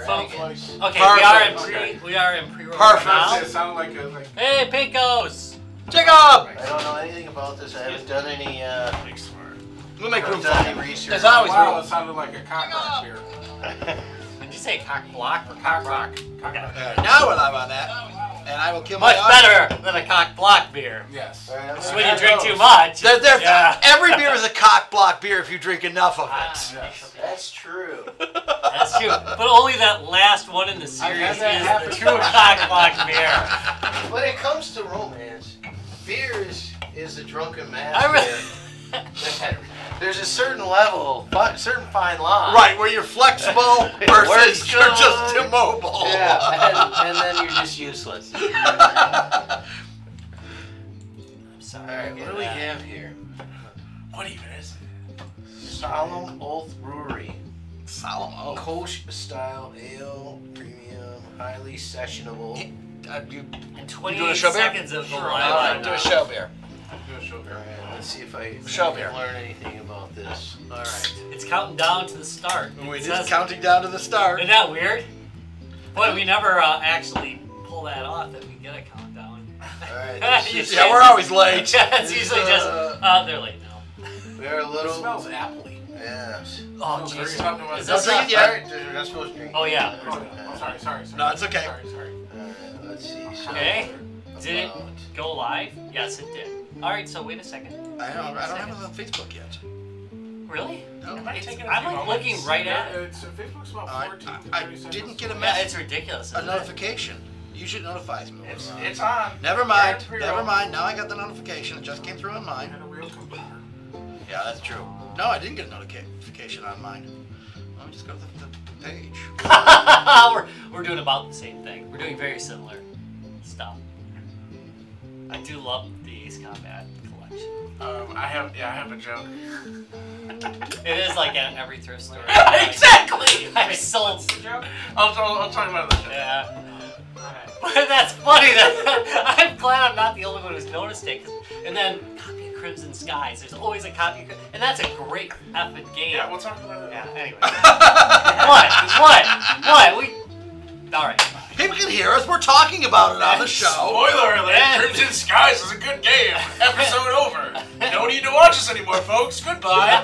Dragons. Okay, Perfect. we are in pre-roll Perfect. now. It sounded like a... Hey, Pinkos! Jacob! I don't know anything about this. I haven't done any. We'll make room for done you. any research. There's always Wow, room. it sounded like a cock rock beer. Did you say cock block or cock rock? Cock rock. Now we're live on that. And I will kill my Much audience. better than a cock block beer. Yes. So when you drink too much. Every beer is a cock block beer if you drink enough of it. Yes. That's true. That's true. But only that last one in the series is a true cock block beer. When it comes to romance, beer is a drunken I master. There's a certain level, certain fine line. Right, where you're flexible versus you're just immobile. Yeah, and then you're just useless. I'm sorry. Alright, what do we have here? What even is it? Solemn Oath Brewery. Solemn oath. Kolsch style ale, premium, highly sessionable. In 20 doing a show beer? seconds of the Sure, live. Alright, do a show beer. Do a show beer. Alright, let's see if I Show can beer. learn anything about this. Alright. It's counting down to the start. We're It just says- counting down to the start. Isn't that weird? Boy, we never actually pull that off that we get a countdown. Alright, this is, Yeah, we're always late. Yeah, it's This, usually just, they're late now. we're a It little. smells appley. Yes. Oh, Are you jeez. talking about Is Don't this drink a- it yet. Alright, you're not supposed to drink. Oh, yeah. Oh, sorry. No, it's okay. Sorry. Alright, let's see. So Okay. Did it about- go live? Yes, it did. Alright, so wait a second. I don't have it on Facebook yet. Really? No. It might take a I'm few like moments. looking right at it. It's, Facebook's about I 14 to 30 seconds. didn't get a Yeah, message. it's ridiculous. A Isn't it? notification. Usually it notifies me. It's on. Never mind. Right, Never mind. Now I got the notification. It just came through on I mine. had a real computer. Yeah, that's true. No, I didn't get a notification on mine. Let me just go to the page. we're doing about the same thing. We're doing very similar stuff. I do love the Ace Combat collection. I have a joke. It is like at every thrift store. Exactly! I've sold. I'll talk about it later. Yeah. But that's funny that I'm glad I'm not the only one who's noticed it. And then copy of Crimson Skies. There's always a copy of and that's a great effing game. Yeah, we'll talk about it. Yeah, anyway. What? Alright. People can hear us. We're talking about it on the show. Spoiler alert, Yeah. Crimson Skies is a good game. Episode over. No need to watch us anymore, folks. Goodbye.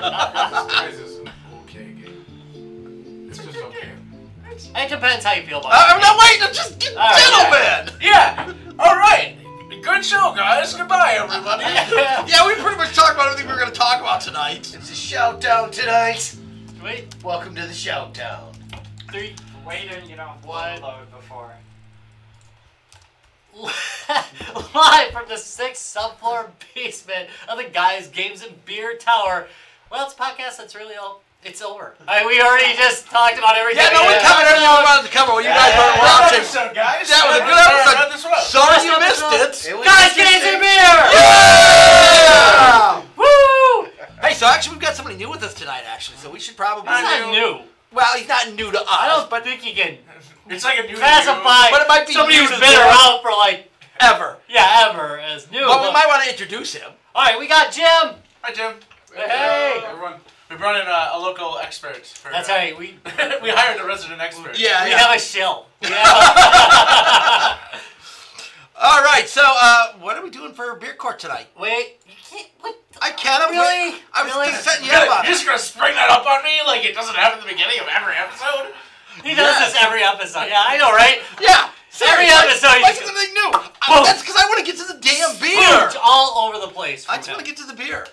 Skies is an okay game. It's just okay. It depends how you feel about I'm it. not waiting. Just get gentlemen. Yeah. All right. Good show, guys. Goodbye, everybody. Yeah, we pretty much talked about everything we were going to talk about tonight. It's a shout down tonight. Wait, Welcome to the shout down. 3. Wait and you don't load before. Live from the 6th subfloor basement of the Guys Games and Beer Tower. Well, it's a podcast that's really all. It's over. We already just talked about everything. Yeah, no, we covered everything we wanted to cover. Well, you guys weren't Good watching. episode, guys. That was a good episode. Sorry you missed it. It was Guys Games and Beer! Yeah! Woo! Hey, so actually we've got somebody new with us tonight, actually, so we should probably... He's not new. Well, he's not new to us. I don't think he can It's like a new classify But it might be somebody new who's to been them. around for like, Ever. ever as new. Well, we might want to introduce him. Alright, we got Jim. Hi, Jim. Hey. Everyone. We brought in a local expert. For, That's right. We we hired a resident expert. Yeah, we yeah. have a shill. We have All right, so what are we doing for beer court tonight? Wait, you can't. What? I can't. Really? I was Really? just setting you up on You're it. just gonna spring that up on me like it doesn't happen at the beginning of every episode? He does this every episode. Yeah, I know, right? Yeah. Every seriously, episode Like you just- something new. Boom. That's because I want to get to the damn beer. Spooge all over the place. I from just want to him. get to the beer.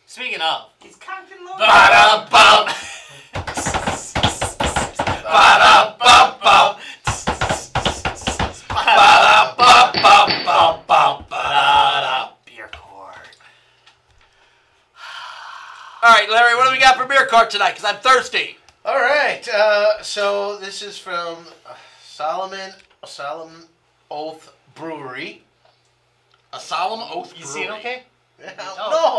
Speaking of. He's cocked and loaded. Ba-da-bum. Ba-da-bum-bum. Ba-da-bum-bum-bum-bum-bum. Beer court. All right, Larry, what do we got for beer court tonight? Because I'm thirsty. All right. So this is from Solemn Oath Brewery. A solemn oath You see it okay? No,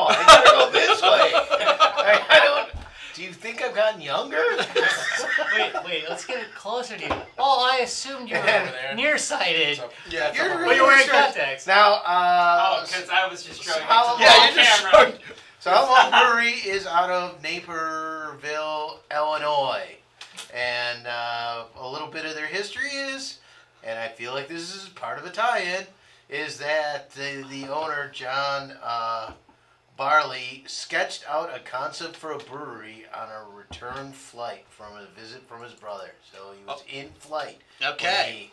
I gotta go this way. I don't. Do you think I've gotten younger? Wait, let's get it closer to you. Oh, I assumed you were nearsighted. Yeah, You're But really you're wearing strange. contacts. Now, Oh, because I was just showing Solemn it Yeah, to you the just camera. showed. Solemn Oath Brewery is out of Naperville, Illinois. And a a little bit of their history is, and I feel like this is part of a tie-in, is that the owner, John Barley, sketched out a concept for a brewery on a return flight from a visit from his brother. So he was in flight. Okay.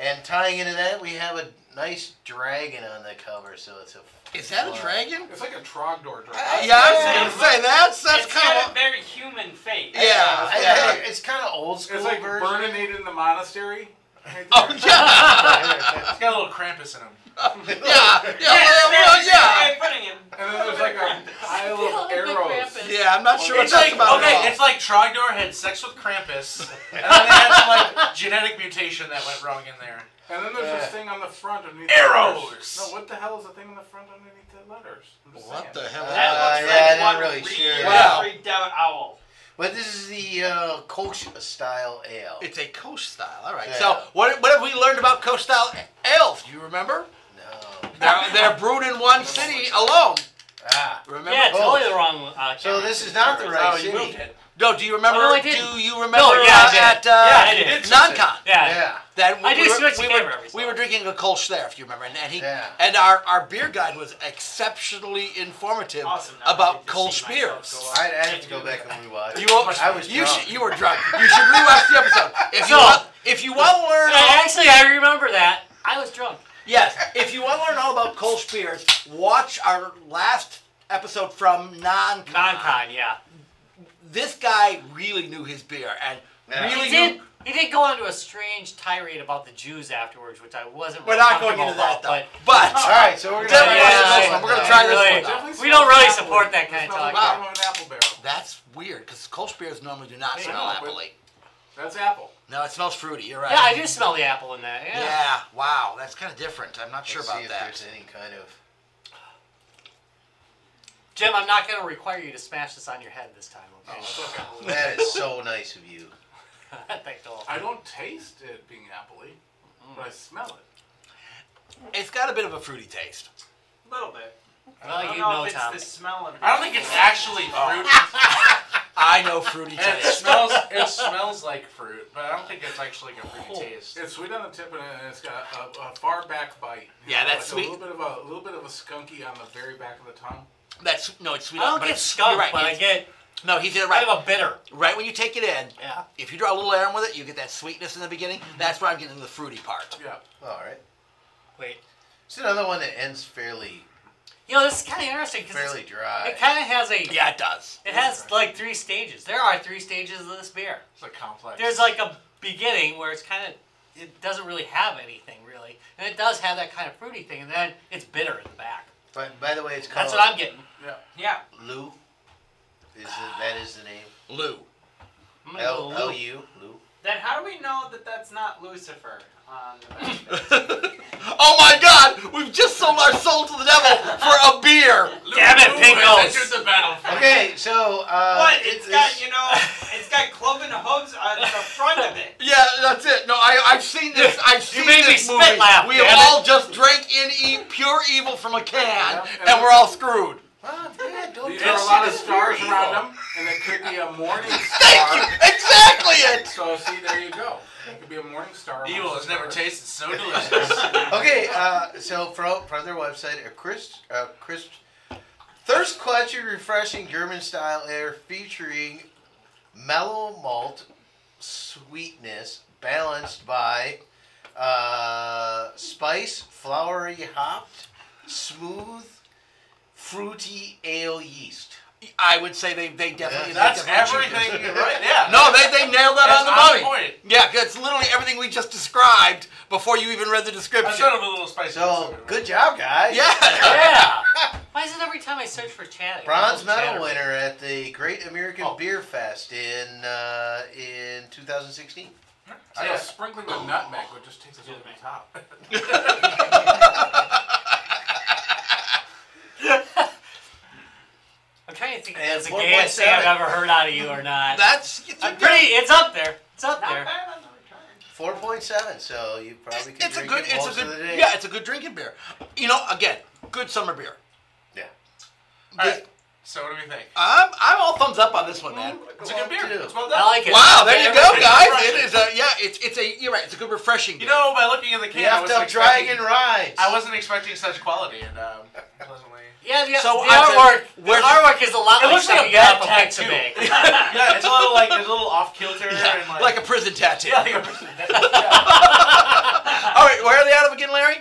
And tying into that, we have a nice dragon on the cover. So it's a. Is that a dragon? It's like a Trogdor dragon. Yeah, I was gonna say that's It's kind got of a very human face. yeah. It's kind of old school It's like version. Bernadette in the monastery. Oh yeah, It's got a little Krampus in him. yeah. Putting him. And then there's like a pile of arrows. Yeah, I'm not sure what It's that's like, about. okay, at all. it's like Trogdor had sex with Krampus, and then they had some like genetic mutation that went wrong in there. And then there's this thing on the front underneath Arrows! the letters. No, what the hell is the thing on the front underneath the letters? I'm just What saying. the hell? That looks yeah, like I'm one not really sure. Wow. freaked out owl. But this is the Kolsch style ale. It's a Kolsch style. All right. Yeah. So what have we learned about Kolsch style ales? Do you remember? No. They're brewed in one city alone. Ah. Remember? Yeah, Oh. totally the wrong. So this is not the right you city. moved it. No, do you remember? Oh, no, I didn't. Do you remember No, yeah, I did. at Yeah, I did. non-con? Yeah. Yeah. That I do switch the camera every we were drinking a Kolsch there, if you remember, and Yeah. our beer guide was exceptionally informative Awesome. Now I about get to Kolsch see myself beers. go up. I have to go back and rewatch. You I was drunk. You were drunk. You should rewatch the episode. If you want to learn, Actually, I remember that. I was drunk. yes, if you want to learn all about Kolsch beers, watch our last episode from non-con. Non-con, yeah. This guy really knew his beer and really knew. He did go on to a strange tirade about the Jews afterwards, which I wasn't. We're really not going into comfortable that about, though. But All right, so we're gonna. Definitely we're gonna try this really- one out. Definitely We don't smells really apple. support that kind It of smells talk. like an apple barrel. That's weird because Kolsch beers normally do not They smell don't, but- apple-y. That's apple. No, it smells fruity. You're right. Yeah, I do smell the apple in that. Yeah. Yeah. Wow, that's kind of different. I'm not Let's sure see about if that. there's any kind of. Jim, I'm not going to require you to smash this on your head this time, okay? That is so nice of you. Thanks a lot. I don't taste it being apple-y, but I smell it. It's got a bit of a fruity taste. A little bit. Well, I don't you know know, if it's Tom. the smell of it. I don't think it's actually fruit. I know fruity It taste. smells like fruit, but I don't think it's actually like a fruity taste. It's sweet on the tip, and it's got a far back bite. Yeah, that's like sweet. A little bit of a skunky on the very back of the tongue. It's sweet. I don't but get it's, skunk, you're right. but I get No, he's kind right. of a bitter. Right when you take it in, Yeah. if you draw a little air in with it, you get that sweetness in the beginning. That's where I'm getting the fruity part. Yeah. All right. Wait. It's another one that ends fairly You know, this is kind of interesting because dry. it kind of has a. Yeah, it does. It has like 3 stages. There are 3 stages of this beer. It's like complex. There's like a beginning where it's kind of. It doesn't really have anything really, and it does have that kind of fruity thing, and then it's bitter in the back. But by the way, it's called. That's what I'm getting. Yeah. Lou. That is the name. Lou. I'm gonna go Lou. L-U. Lou. Then how do we know that that's not Lucifer on the back? Oh my God! We've just sold our soul to the devil for a beer. Damn it, Pinkos. Entered the battlefield. Okay, so What? It's got it's got cloven hooves on the front of it. Yeah, that's it. No, I've seen this. I've seen made me this spit movie. laugh, We damn have it. all just drank in pure evil from a can, Yeah, and we're all screwed. Oh, yeah, don't There are a lot of stars around them, and it could be a morning Thank you. star. Exactly it. So see, there you go. It could be a morning star. Evil amongst has never the stars. tasted so delicious. Okay, so from their website, a crisp, thirst quenching, refreshing German style ale featuring mellow malt sweetness balanced by spice, flowery hopped, smooth, fruity ale yeast. I would say they definitely. That's they definitely everything, cheated. right? Yeah. No, they nailed that That's on the on money. point. Yeah, 'cause it's literally everything we just described before you even read the I description. thought it was a little spicy. So, good job, guys. Yeah. Yeah. Why is it every time I search for chatting? Bronze medal Chatter. winner at the Great American Oh. Beer Fest in 2016. I know sprinkling of nutmeg would just take us over the top. I'm trying to think if And that's the 4.7. gayest thing I've ever heard out of you or not. That's It's up there. It's up Not there. bad on the return. 4.7, so you probably could drink it most of the day. Yeah, it's a good drinking beer. You know, again, good summer beer. Yeah. Alright, so what do we think? I'm all thumbs up on this one, man. It's a good beer. Too. It's well I done. like it. Wow, there you go, guys. you're right. It's a good refreshing game. You know, by looking at the can, The I wasn't effed up dragon rides. I wasn't expecting such quality, and pleasantly. Yeah, So the I artwork. said, The artwork is a lot It like looks like something a you have bad a pizza tattoo. bag. Yeah, it's a little like it's a little off kilter and like a prison tattoo. yeah, like a person. All right, where are they out of again, Larry?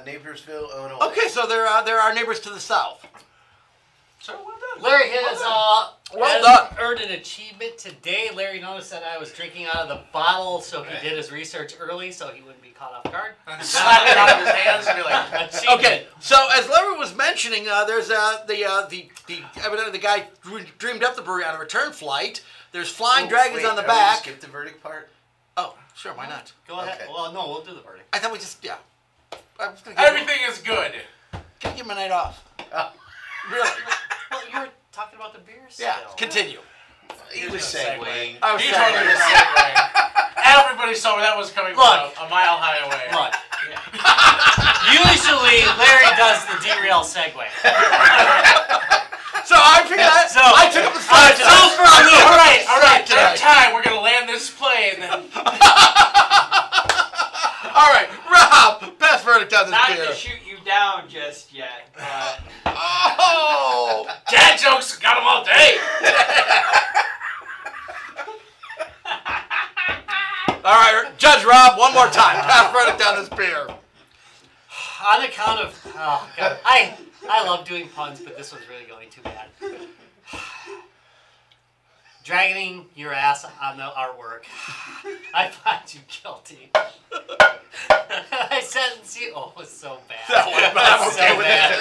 Napersville, Illinois. Okay, so they're our neighbors to the south. So well done. Larry has Well done. earned an achievement today. Larry noticed that I was drinking out of the bottle, so he did his research early, so he wouldn't be caught off guard. Slap it out of his hands and be like, Achievement. Okay, so as Larry was mentioning, there's evidently the guy dreamed up the brewery on a return flight. There's flying dragons on the back. Skip the verdict part. Oh, sure, why not? Go ahead. Okay. Well, no, we'll do the verdict. I thought we just I was gonna give everything is good. Gonna give him a night off. Oh. Really? Well, you were talking about the beer still. Yeah. Continue. He was Segue. segueing. I was He saying- totally was segueing. Everybody saw where that was coming Look. from a mile high away. Look. Usually, Larry does the derail segue. So I figured I took up the slack tonight. All right. Tonight. Third time, we're gonna land this plane. All right, Rob, best verdict on this Not beer. to shoot you down just yet, but Oh! Dad jokes, got them all day. All right, Judge Rob, one more time. Best verdict on this beer. On account of, oh god, I love doing puns, but this one's really going too bad. Dragging your ass on the artwork. I find you guilty. I sentence you. Oh, it's so bad. That one, but I'm That's okay so with bad.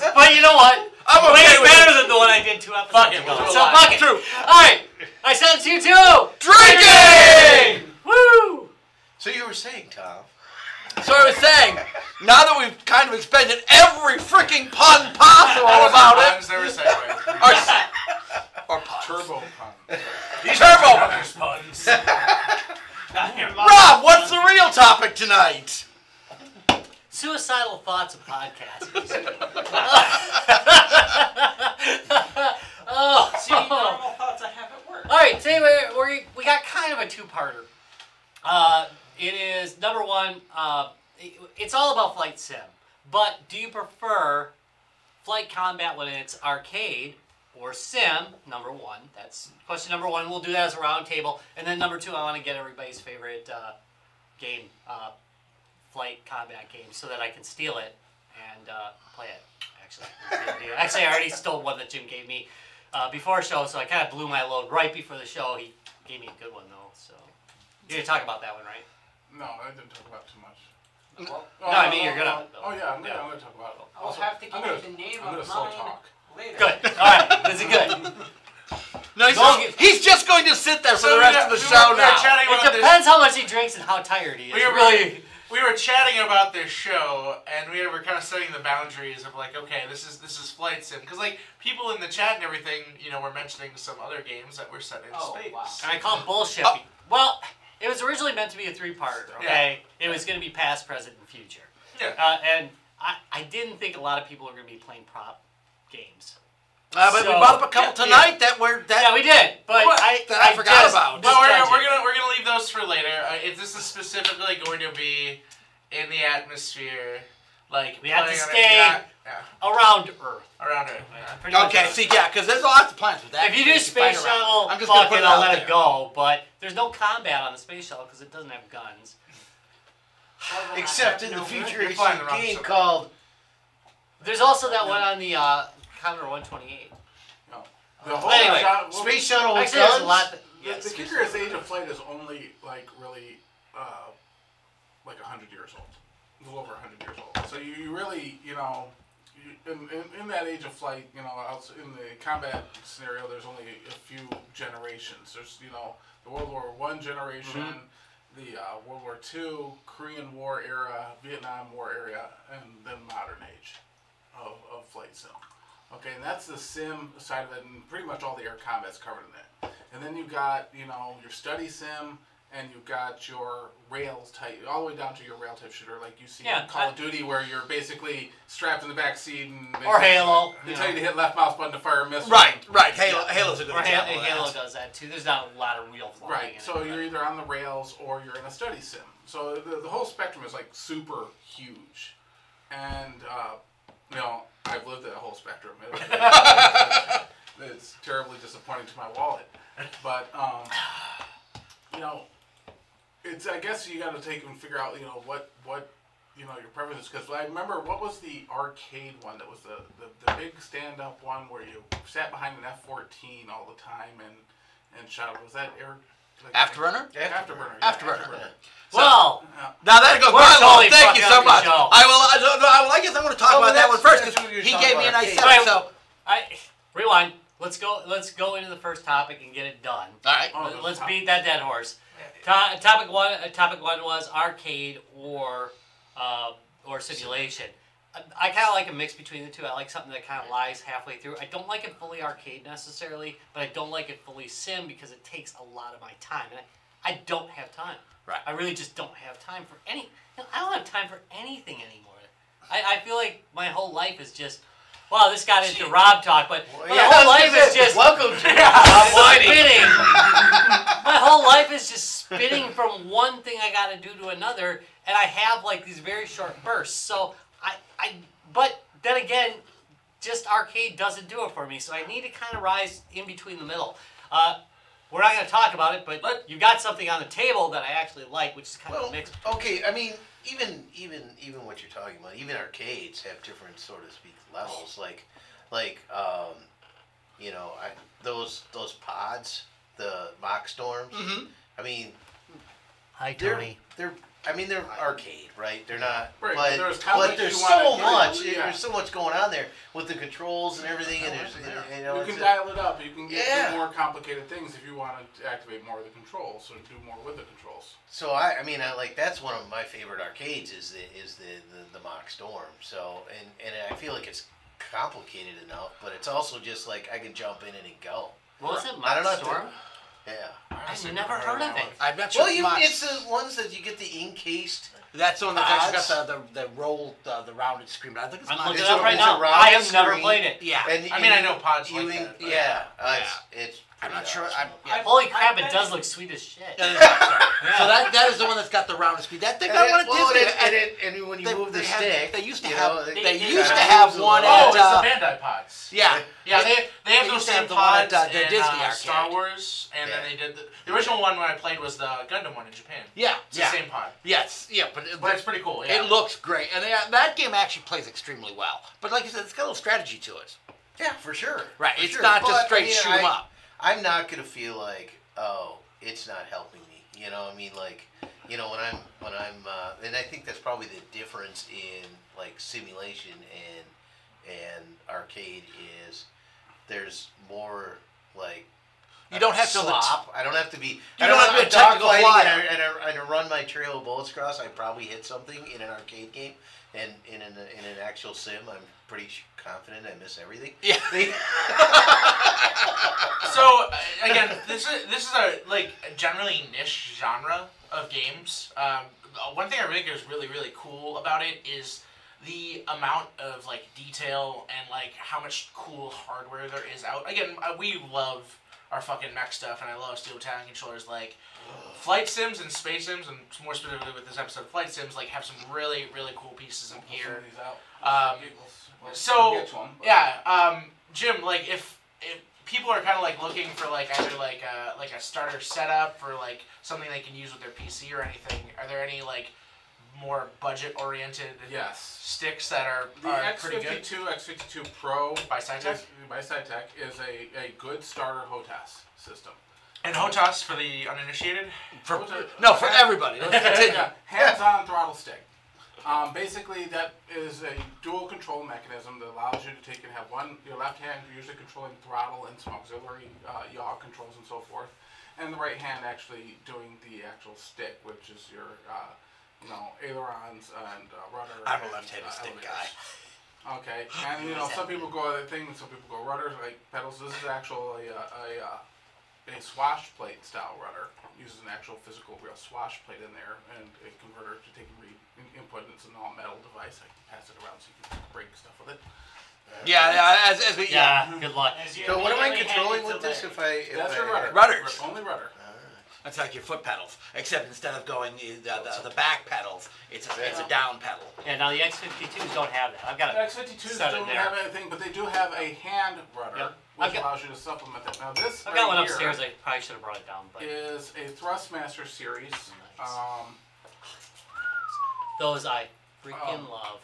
it. But you know what? I'm Way okay with better it. than the one I did 2 episodes Fuck it, ago. we'll do a So line. fuck it. True. All right, I sentence you to Drinking! Woo! So you were saying, Tom? So I was saying, now that we've kind of expended every freaking pun possible That was about it, puns, there were segues. or puns. Turbo pun. Turbo. Brothers puns. Rob, what's the real topic tonight? Suicidal thoughts of podcasters. see, normal thoughts I have at work. All right, today we got kind of a two-parter. It is number one. It's all about flight sim, but do you prefer flight combat when it's arcade or sim? Number one. That's question number one. We'll do that as a round table, and then number two, I want to get everybody's favorite game, flight combat game, so that I can steal it and play it. Actually, I already stole one that Jim gave me before show, so I kind of blew my load right before the show. He gave me a good one though, so you're gonna talk about that one, right? No, I didn't talk about too much. No, I mean you're gonna. Oh yeah, I'm gonna talk about it. I'll have to give I'm you gonna- the name I'm gonna of slow mine talk. later. Good. All right. This is good. No, he's just going to sit there for the rest of the show we were now. chatting It about depends how much he drinks and how tired he is. We were chatting about this show, and we were kind of setting the boundaries of like, okay, this is flight sim, because like people in the chat and everything, were mentioning some other games that were set in space. Wow. And I call it bullshit. Oh. Well, it was originally meant to be a three-parter. Okay, it was going to be past, present, and future. Yeah. And I didn't think a lot of people were going to be playing prop games. But we brought up a couple tonight that were Yeah, we did, but I forgot just about. But misjudged we're it. gonna leave those for later. This is specifically going to be in the atmosphere, like We have to playing on stay yeah, around Earth. around it. Pretty much Okay, Earth. see, yeah, because there's lots of plans with that. If you do space shuttle, I'm just fuck gonna put it, it I'll out let there. it go. But there's no combat on the space shuttle because it doesn't have guns. Except in the You're futuristic flying around game somewhere. called... There's also that one on the Commodore 128. The whole Anyway, Space Shuttle with Actually, there's a guns? lot. The kicker is Age of Flight is only like really like 100 years old, a little over 100 years old. So you really, in that Age of Flight, in the combat scenario, there's only a few generations. There's the World War I generation, the World War II, Korean War era, Vietnam War era, and then modern age of flight sim. Okay, and that's the sim side of it, and pretty much all the air combat's covered in that. And then you've got, your study sim, and you've got your rails type, all the way down to your rail type shooter, like you see Yeah, in Call of Duty, where you're basically strapped in the back seat and Or Halo. They tell you to hit left mouse button to fire a missile. Right. Halo's a good Or example of Halo that. does that too. There's not a lot of real flying. Right. in So it, you're either on the rails or you're in a study sim. So the whole spectrum is like super huge, and I've lived that whole spectrum. It's terribly disappointing to my wallet, but it's, I guess you got to take and figure out what your preference is, because I remember, what was the arcade one that was the big stand up one where you sat behind an F-14 all the time and shot? Was that Afterburner? Afterburner. Afterburner. Well, now that goes We're my totally well. Thank you so fucking up much. the show. I guess I'm going to talk about that one first because he gave me a nice Right. setup. So rewind. Let's go into the first topic and get it done. all right. Let's beat that dead horse. Topic one was arcade or simulation. I kind of like a mix between the two. I like something that kind of lies halfway through. I don't like it fully arcade necessarily, but I don't like it fully sim because it takes a lot of my time, and I don't have time. Right. I really just don't have time for any. I don't have time for anything anymore. I feel like my whole life is just. Wow, this got into Rob talk, but my whole life is just welcome to spinning. My whole life is just spinning from one thing I got to do to another, and I have like these very short bursts. So but then again, just arcade doesn't do it for me. So I need to kind of rise in between the middle. We're not going to talk about it, but you got something on the table that I actually like, which is kind of a mix. Okay, I mean, even what you're talking about, even arcades have different, so to speak, levels. Those pods, the mock storms. Mm-hmm. I mean, Hi, Tony. they're arcade, right? They're not, Right, but there's there's you so wanna much. do, yeah. There's so much going on there with the controls and everything, and there's You can dial it up. You can do more complicated things if you want to activate more of the controls, or do more with the controls. So I like, that's one of my favorite arcades is the mock storm. So and I feel like it's complicated enough, but it's also just like I can jump in and go. What was it? I don't know. Mock Storm? Yeah. I've never heard of it. I'm not sure. Well, it's the ones that you get the encased. That's the one that's actually got the rolled, the rounded screen. But I think it's I'm not. looking It's it up a- right it's a now. round I have never screen. played it. Yeah. And I mean, I know pods like that. but- Yeah. It's I'm not pretty sure. awesome. Holy crap! It does look sweet as shit. So that is the one that's got the rounded screen. That thing I wanted And when you move the stick, they used to you have. know, They they used to kinda have moves a one little. Oh, at. it's the Bandai pods. Yeah. Yeah, they have They those used to same have the one pods at, the in Disney arcade. Star Wars, and then they did the original one when I played was the Gundam one in Japan. Yeah. It's the same pod, Yes. Yeah. But it's pretty cool. Yeah. it looks great, and that game actually plays extremely well. But like you said, it's got a little strategy to it. Yeah, for sure. Right. For It's sure. not But, just straight I mean, shoot 'em up. I'm not gonna feel like, oh, it's not helping me. You know, I mean, like, when I'm, and I think that's probably the difference in like simulation and arcade is there's more like. You don't have to slop. I don't have to be. You don't have to be a technical dogfighting flyer. and I run my trail of bullets across. I probably hit something in an arcade game, and in an actual sim, I'm pretty confident I miss everything. Yeah. So again, this is a generally niche genre of games. One thing I think is really cool about it is the amount of like detail and like how much cool hardware there is out. Again, we love our fucking mech stuff, and I love Steel Battalion controllers. Like flight sims and space sims, and more specifically with this episode, flight sims like have some really cool pieces in here. Jim, like if people are kind of like looking for like either like a starter setup for like something they can use with their PC or anything, are there any like more budget oriented sticks that are pretty good? The X52 Pro by SciTech is a good starter HOTAS system. And HOTAS for the uninitiated? For everybody. Let's continue. Hands-on throttle stick. Basically, that is a dual control mechanism that allows you to take and have your left hand usually controlling the throttle and some auxiliary yaw controls and so forth, and the right hand actually doing the actual stick, which is your ailerons and rudder. I'm a left-handed stick guy. Okay, and some people go other things, some people go rudders like pedals. This is actually a swash plate style rudder. It uses an actual physical real swash plate in there and a converter to take and read input. And it's an all metal device. I can pass it around so you can break stuff with it. As we Good luck. So what am I controlling with this? That's your rudder. Rudders. Only rudder. That's like your foot pedals, except instead of going the back pedals, it's a down pedal. Yeah, now the X52s don't have that. I've got The a X52s set don't it there. have anything, but they do have a hand rudder, Yep. which allows you to supplement that. Now this I've got one right upstairs. here I probably should have brought it down, but is a Thrustmaster series. Nice. Those I freaking love.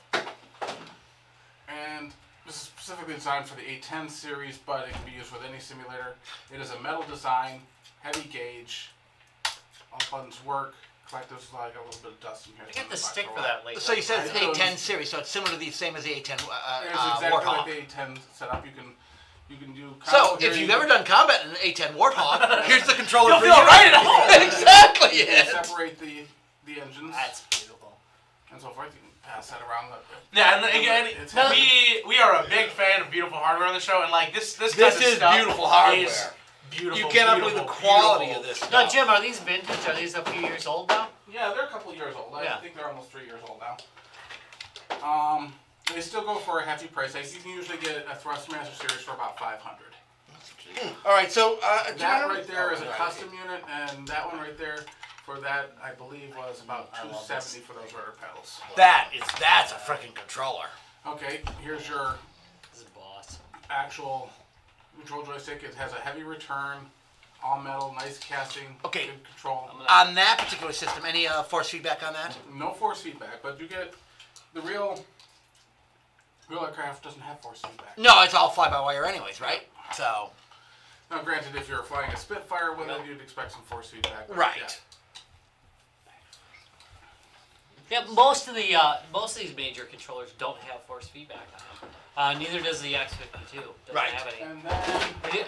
And this is specifically designed for the A10 series, but it can be used with any simulator. It is a metal design, heavy gauge. All buttons work. Collectives like a little bit of dust in here. I got the stick for that later. So you said it's I know. A10 series, so it's similar to the same as the A10 It's exactly Warthog. like the A10 setup. You can do. So combo if here, you've you ever done combat in an A10 Warthog, here's the controller You'll for feel you. right at home. Exactly. can Yeah. separate the engines That's beautiful. and so forth. You can pass that around. Yeah, and again, It's heavy. we are a big fan of beautiful hardware on the show, and like this This kind of is stuff beautiful hardware. is beautiful. You cannot believe the quality of this Now, stuff. Jim, are these vintage? Are these a few years old now? Yeah, they're a couple years old. I Yeah. think they're almost 3 years old now. They still go for a hefty price. Like, you can usually get a Thrustmaster series for about $500. All right, so That right there is a custom unit, and that one right there for that I believe was about I love $270 for those rudder pedals. that's a freaking controller. Okay, here's your This is boss. actual control joystick. It has a heavy return, all metal, nice casting, Okay. good control. On that particular system, any force feedback on that? No force feedback, but you get the real aircraft doesn't have force feedback. No, it's all fly-by-wire anyways, right? So, Now, granted, if you're flying a Spitfire with it, you'd expect some force feedback. But right. Yeah, most of these major controllers don't have force feedback on them. Neither does the X52. Doesn't Right. have any. And then there's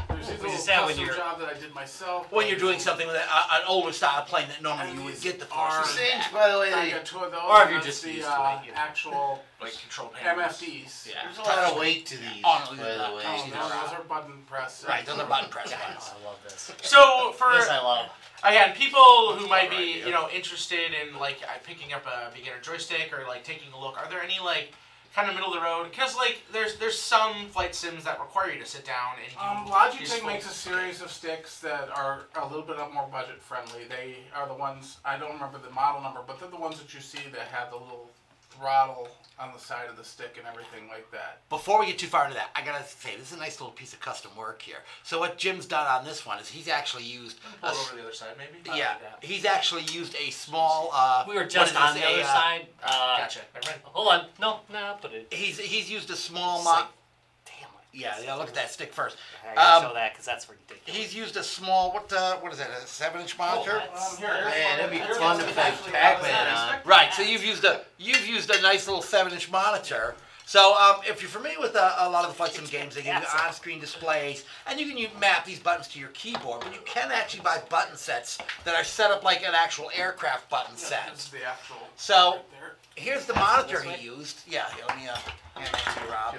We this little just have when custom you're- job that I did myself. When you're doing something with an older style plane that normally you would get the force Are- feedback. Things, by the way, I they, got two of those. Or if and you're that's just the used to it, you know. actual Like control panels. MFDs. Yeah. there's a lot of weight to these, Oh, no, by they're the not. way. Oh, no, those are button press. Right, those are button press Yeah, buttons. I love this. So for This I love. again, people who might be interested in like picking up a beginner joystick or like taking a look, are there any like kind of middle of the road? Because like there's some flight sims that require you to sit down and do Logitech useful- makes a series of sticks that are a little bit more budget friendly. They are the ones, I don't remember the model number, but they're the ones that you see that have the little throttle on the side of the stick and everything like that. Before we get too far into that, I gotta say this is a nice little piece of custom work here. So what Jim's done on this one is he's actually used Pull it over to the other side, maybe. yeah, he's actually used a small We were what just is on this, the other side. Gotcha. Never mind. Hold on. No, I'll put it. He's used a small It's like- yeah, look at that stick first. I gotta show that because that's ridiculous. He's used a small what is that, a 7-inch monitor? that's- Here's Man, one that'd be here's fun one to that's play actually Pac-Man outside. on. Right, so you've used a nice little 7-inch monitor. So if you're familiar with a lot of the flight sim games, they give you on-screen displays, and you can map these buttons to your keyboard, but you can actually buy button sets that are set up like an actual aircraft button set. This is the actual. So right there. here's the monitor this he way? used. Yeah, here, let me hand that to you, Rob.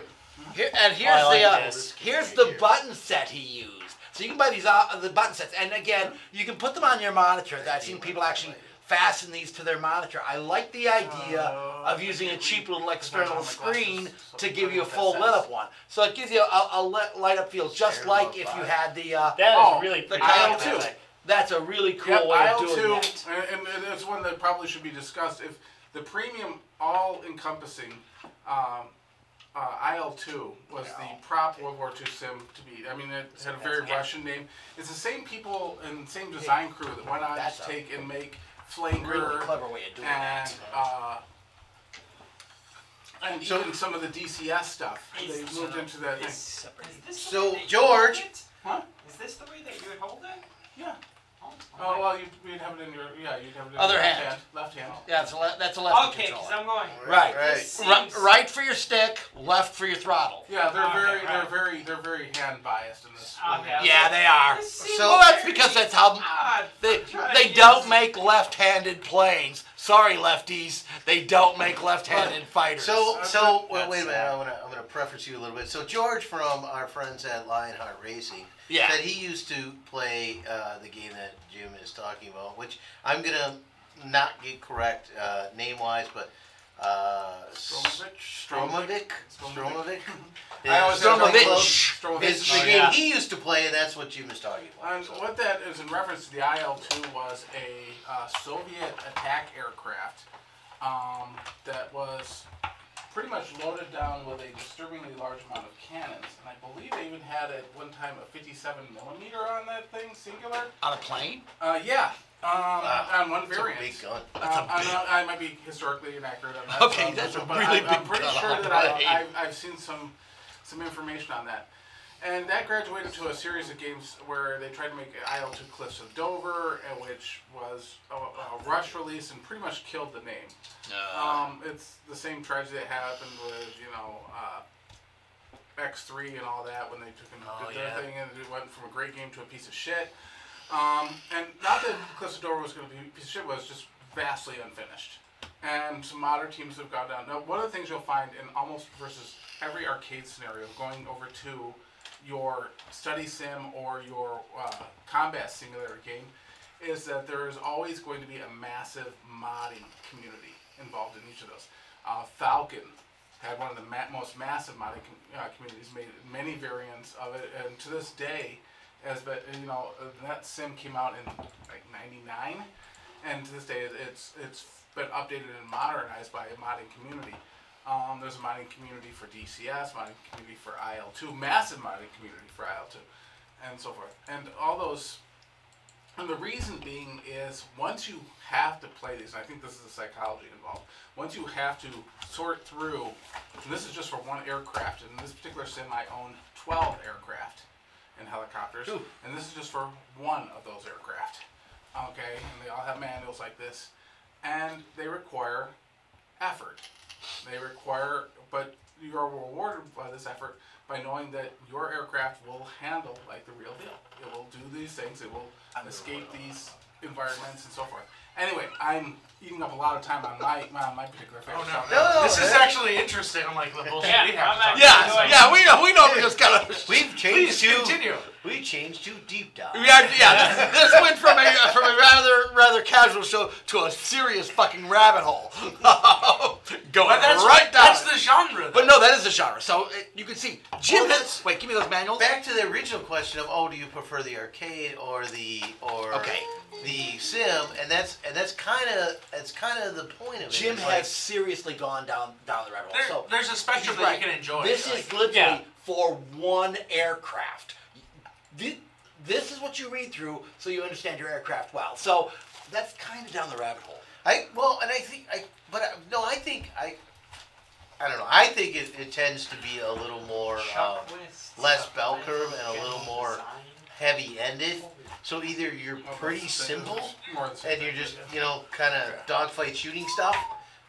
Here, and I like this. here's the button set he used. So you can buy these the button sets, and again, you can put them on your monitor. I've seen people actually fasten these to their monitor. I like the idea of using a cheap little external screen to give you a full lit up one. So it gives you a light up feel, just like if you had the That is really the pretty. IL2. That's a really cool Yep, way of doing IL2, that. and it's one that probably should be discussed. If the premium all-encompassing IL2 was the prop World War II sim to be. I mean, it had a very Russian name. It's the same people and same design crew that went on That's to a take and make Really Flanger clever way of doing and that. even some of the DCS stuff. They moved into that thing. Is this So, the way that you George- hold it? Huh? Is this the way that you would hold it? Yeah. Oh, Oh well, you'd have it in your you'd have it in Other your hand. left hand. Yeah, that's a lefty Okay, because controller. I'm going. Right. This Right. seems- Right for your stick, left for your throttle. Yeah, they're Okay, they're very hand biased in this. Okay, Yeah, they are. This seems So- Well, that's because that's how odd. they Try they to don't use- make left-handed planes, Sorry, lefties, they don't make left-handed fighters. So wait a minute. sad. I'm gonna preface you a little bit. So George from our friends at Lionheart Racing Yeah. said he used to play the game that Jim is talking about, which I'm gonna not get correct name-wise, but Stromovic. I always Is Stromovic. the game he used to play, and that's what Jim is talking about. And what that is in reference to the IL-2 was a Soviet attack aircraft that was pretty much loaded down with a disturbingly large amount of cannons. And I believe they even had at one time a 57 millimeter on that thing, singular. On a plane? Yeah. On one That's variant. a big gun. I might be historically inaccurate on that. Okay, that's a but really I'm big pretty gun sure on a that plane. I've seen some information on that. And that graduated to a series of games where they tried to make IL-2 Cliffs of Dover, which was a rush release and pretty much killed the name. It's the same tragedy that happened with, X3 and all that when they took and did their thing and it went from a great game to a piece of shit. And not that Cliffs of Dover was going to be a piece of shit, it was just vastly unfinished. And some modern teams have gone down. Now, one of the things you'll find in almost versus every arcade scenario, going over to your study sim or your combat simulator game, is that there is always going to be a massive modding community involved in each of those. Falcon had one of the most massive modding communities, made many variants of it, and to this day, that sim came out in like '99, and to this day it's been updated and modernized by a modding community. There's a modding community for DCS, modding community for IL-2, massive modding community for IL-2, and so forth. And all those, and the reason being is once you have to play these, and I think this is the psychology involved, once you have to sort through, and this is just for one aircraft, in this particular sim I own 12 aircraft and helicopters, and this is just for one of those aircraft. Okay, and they all have manuals like this, and they require effort. But you are rewarded by this effort by knowing that your aircraft will handle like the real deal. It will do these things. It will escape these environments and so forth. Anyway, I'm eating up a lot of time on my particular favorite. Oh no! This is actually interesting. I'm like the bullshit we have. We know. We just gotta. We've Please changed continue. We changed to deep dive. This went from a rather casual show to a serious fucking rabbit hole. Going right down. That's the genre. But no, that is the genre. So you can see Jim. Well, Wait, give me those manuals. Back to the original question of, do you prefer the arcade or the sim? And that's kind of the point of it. Jim It's has seriously gone down the rabbit hole. There's a spectrum that you can enjoy. This is literally for one aircraft. This is what you read through so you understand your aircraft well. So that's kind of down the rabbit hole. I don't know. I think it tends to be a little more less bell curve and a little more heavy-ended. So either you're pretty simple and you're just kind of dogfight shooting stuff,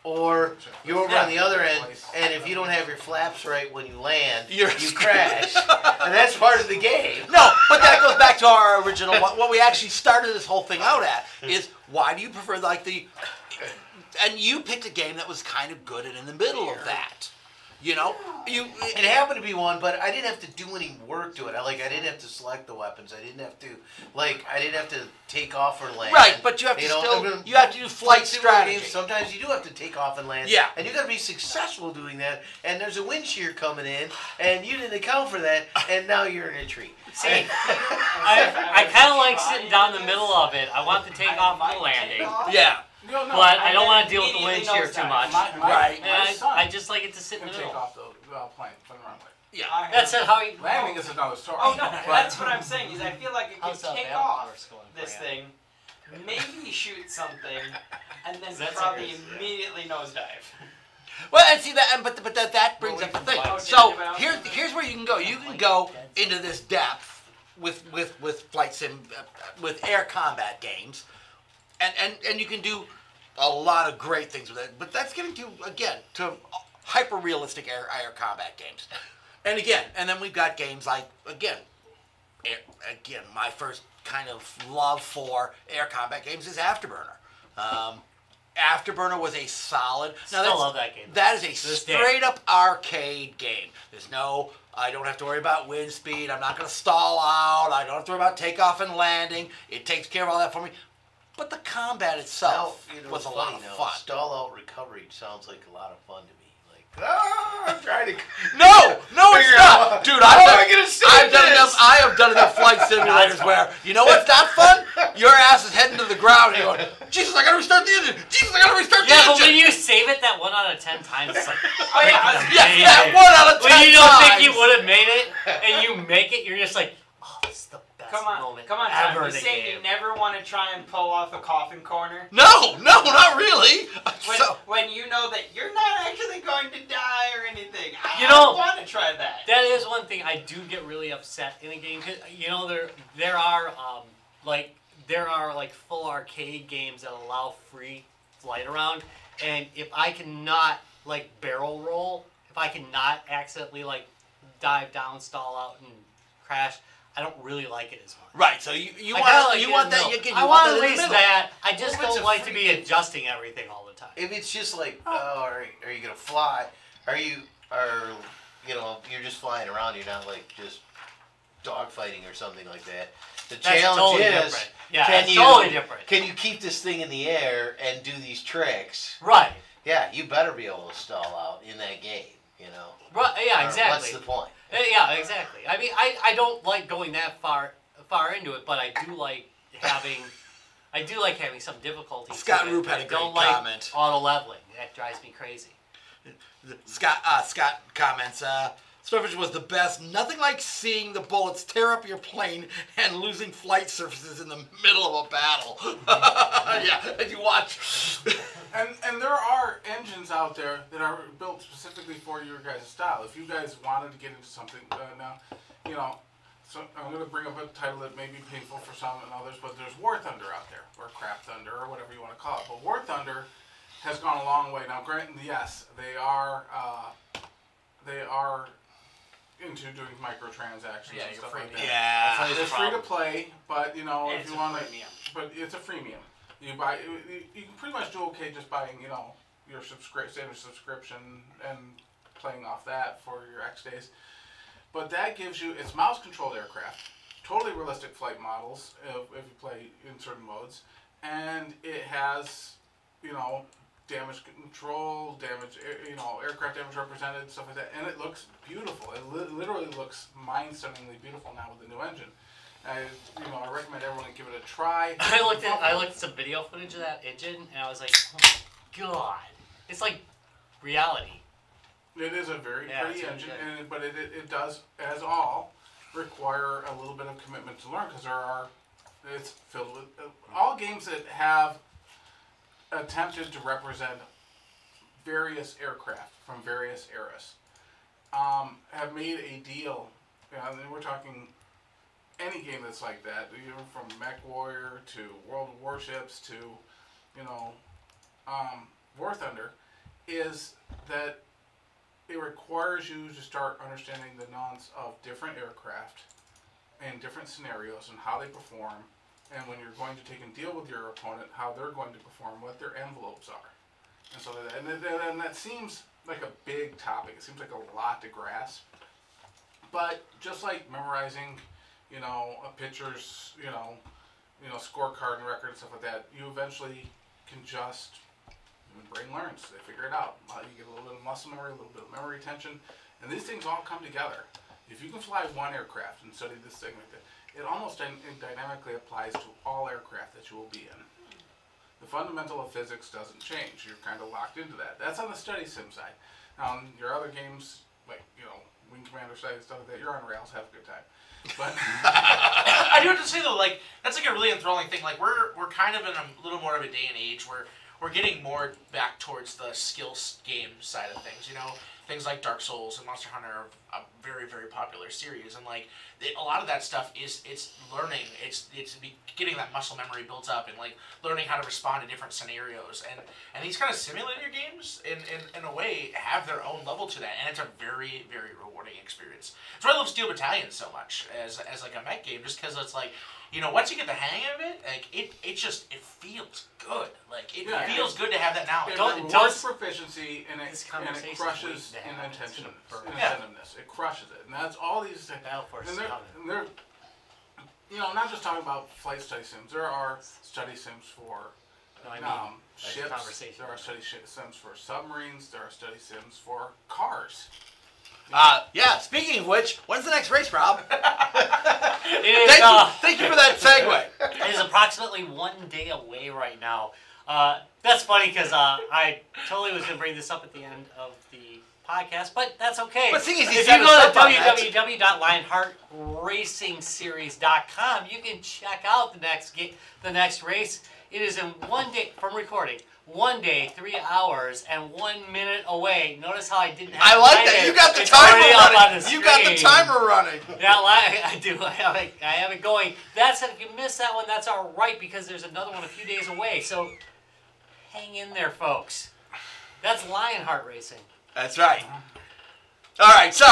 or you're over on the other end, and if you don't have your flaps right when you land, you crash. And that's part of the game. No, but that goes back to our original, what we actually started this whole thing out at, is why do you prefer and you picked a game that was kind of good and in the middle of that. It happened to be one, but I didn't have to do any work to it. I didn't have to select the weapons. I didn't have to take off or land. Right, but you have to you have to do flight strategy. Games, sometimes you do have to take off and land. Yeah. And you got to be successful doing that. And there's a wind shear coming in, and you didn't account for that, and now you're in a tree. See, I kind of like sitting down the middle of it. I want to take off for the landing. Yeah. No, But I don't want to deal with the wind shear too much. Right. And I just like it to sit in the Take middle. off the plane from the runway. Yeah. That's how you... Landing is another story. Oh no, that's what I'm saying. Is I feel like it could How's that take battle off course going for this you? thing, maybe shoot something, and then That's probably serious, yeah. immediately nosedive. Well, and see that, but that brings up the thing. Oh, So did you have here's where you can go. You can go into this depth with flight sim, with air combat games, and you can do a lot of great things with it. But that's getting to hyper realistic air combat games. And then we've got games like my first kind of love for air combat games is Afterburner. Afterburner was a solid. Still love that game. That is a This straight up arcade game. There's no, I don't have to worry about wind speed. I'm not going to stall out. I don't have to worry about takeoff and landing. It takes care of all that for me. But the combat itself was a lot of fun. Stall out recovery sounds like a lot of fun to me. I'm trying to. No, it's not, dude. I have done enough flight simulators where you know what's not fun? Your ass is heading to the ground and you're going, Jesus, I gotta restart the engine. Jesus, I gotta restart the engine. Yeah, but when you save it that 1 out of 10 times, it's like, that 1 out of 10 when you don't times. think you would have made it, and you make it, you're just like, oh, this is the best moment Come on, ever Tom. in You the saying game. you never want to try and pull off a coffin corner? No, not really. When you know that you're not actually going to die or anything. I want to try that. That is one thing I do get really upset in a game. 'Cause, there are full arcade games that allow free flight around, and if I cannot barrel roll, if I cannot accidentally dive down, stall out, and crash, I don't really like it as much. Right, so you want that. I want at least that. I just don't like to be adjusting everything all the time. If it's just like, are you gonna fly? You're just flying around. You're not just dogfighting or something like that. The challenge totally is, different. Yeah, totally different. Can you keep this thing in the air and do these tricks? Right. Yeah, you better be able to stall out in that game. Right. Yeah. Exactly. What's the point? Yeah. Exactly. I mean, I don't like going that far into it, but I do like having some difficulty. Scott Roop had a great comment. Auto leveling. That drives me crazy. Scott comments, Starfish was the best. Nothing like seeing the bullets tear up your plane and losing flight surfaces in the middle of a battle. Yeah, and you watch. And there are engines out there that are built specifically for your guys' style. If you guys wanted to get into something now, so I'm going to bring up a title that may be painful for some and others, but there's War Thunder out there, or Crap Thunder, or whatever you want to call it. But War Thunder has gone a long way. Now, granted, yes, they are into doing microtransactions and stuff like that. Yeah, it's free to play, but if you want to, but it's a freemium. You buy, you can pretty much do okay just buying, your standard subscription and playing off that for your X days. But that gives you, it's mouse-controlled aircraft, totally realistic flight models if you play in certain modes, and it has, damage control, aircraft damage represented, stuff like that, and it looks beautiful. It literally looks mind-stunningly beautiful now with the new engine. I recommend everyone give it a try. I looked at some video footage of that engine, and I was like, oh my god, it's like reality. It is a very pretty engine, but it does, as all, require a little bit of commitment to learn, because it's filled with all games that have attempted to represent various aircraft from various eras have made a deal. And we're talking any game that's like that, from MechWarrior to World of Warships to War Thunder, is that it requires you to start understanding the nuance of different aircraft and different scenarios and how they perform, and when you're going to take and deal with your opponent, how they're going to perform, what their envelopes are. And so and that seems like a big topic. It seems like a lot to grasp. But just like memorizing, a pitcher's, scorecard and record and stuff like that, you eventually can just, the brain learns. They figure it out. You get a little bit of muscle memory, a little bit of memory retention, and these things all come together. If you can fly one aircraft and study this thing like that, it almost dynamically applies to all aircraft that you will be in. The fundamental of physics doesn't change. You're kind of locked into that. That's on the study sim side. Your other games, like, Wing Commander side and stuff like that, you're on rails, have a good time. But I do have to say though, that's a really enthralling thing. We're kind of in a little more of a day and age where we're getting more back towards the skills game side of things. Things like Dark Souls and Monster Hunter are a very, very popular series, and a lot of that stuff it's learning. It's getting that muscle memory built up and learning how to respond to different scenarios. And these kind of simulator games, in a way, have their own level to that, and it's a very, very rewarding experience. That's why I love Steel Battalion so much as a mech game, just because it's once you get the hang of it, it feels good. Like it Yeah. feels good to have that knowledge. It Don't- rewards proficiency and This it conversation's crushes waiting to happen. It's gonna burn. inventiveness. It crushes it, and that's all these things. Battle Force And is they're, coming. and they're, you know, not just talking about flight study sims. There are study sims for No, I mean, ships. conversation. There are study sims for submarines. There are study sims for cars. Yeah, speaking of which, when's the next race, Rob? it is. Thank you for that segue. It is approximately 1 day away right now. That's funny because I totally was going to bring this up at the end of the podcast, but that's okay. But seeing as he if set you us go up on to that- www.lionheartracingseries.com, you can check out the next race. It is in 1 day from recording. 1 day, 3 hours, and 1 minute away. Notice how I didn't have I to like type that. it. You got the It's timer already up on running. the You got the screen. timer running. Yeah, I do. I have it going. That's it. If you missed that one, that's all right because there's another one a few days away. So hang in there, folks. That's Lionheart Racing. That's right. All right, so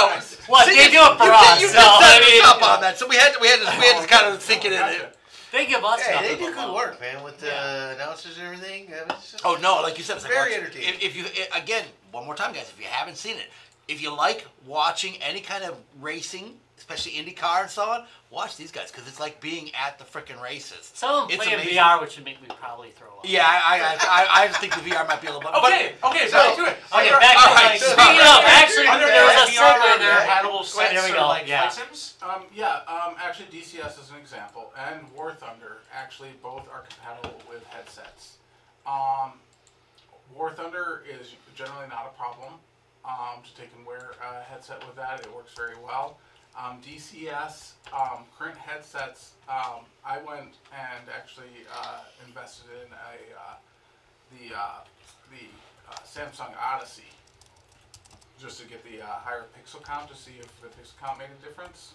What, see, they do it for you us, You so, did set I us mean- up on that, so we had to kind of think it in. Gotcha. They give us Hey, they nothing do but good love. work, man, with the Yeah. announcers and everything. I mean, it's just- Oh no, like you said, it's like Very watch- entertaining. If you again, one more time, guys, if you haven't seen it, if you like watching any kind of racing, especially IndyCar and so on, watch these guys because it's like being at the frickin' races. Some of them It's play in amazing. VR, which would make me probably throw up. Yeah, I just think the VR might be a little bit. Okay, back to it. Okay, Are back all to right, like, so- speaking of, actually, Are there was a VR segue there. compatible sets there we or go, like yeah. flight sims? Actually, DCS is an example, and War Thunder actually both are compatible with headsets. War Thunder is generally not a problem to take and wear a headset with that. It works very well. DCS current headsets. I went and actually invested in the Samsung Odyssey just to get the higher pixel count to see if the pixel count made a difference.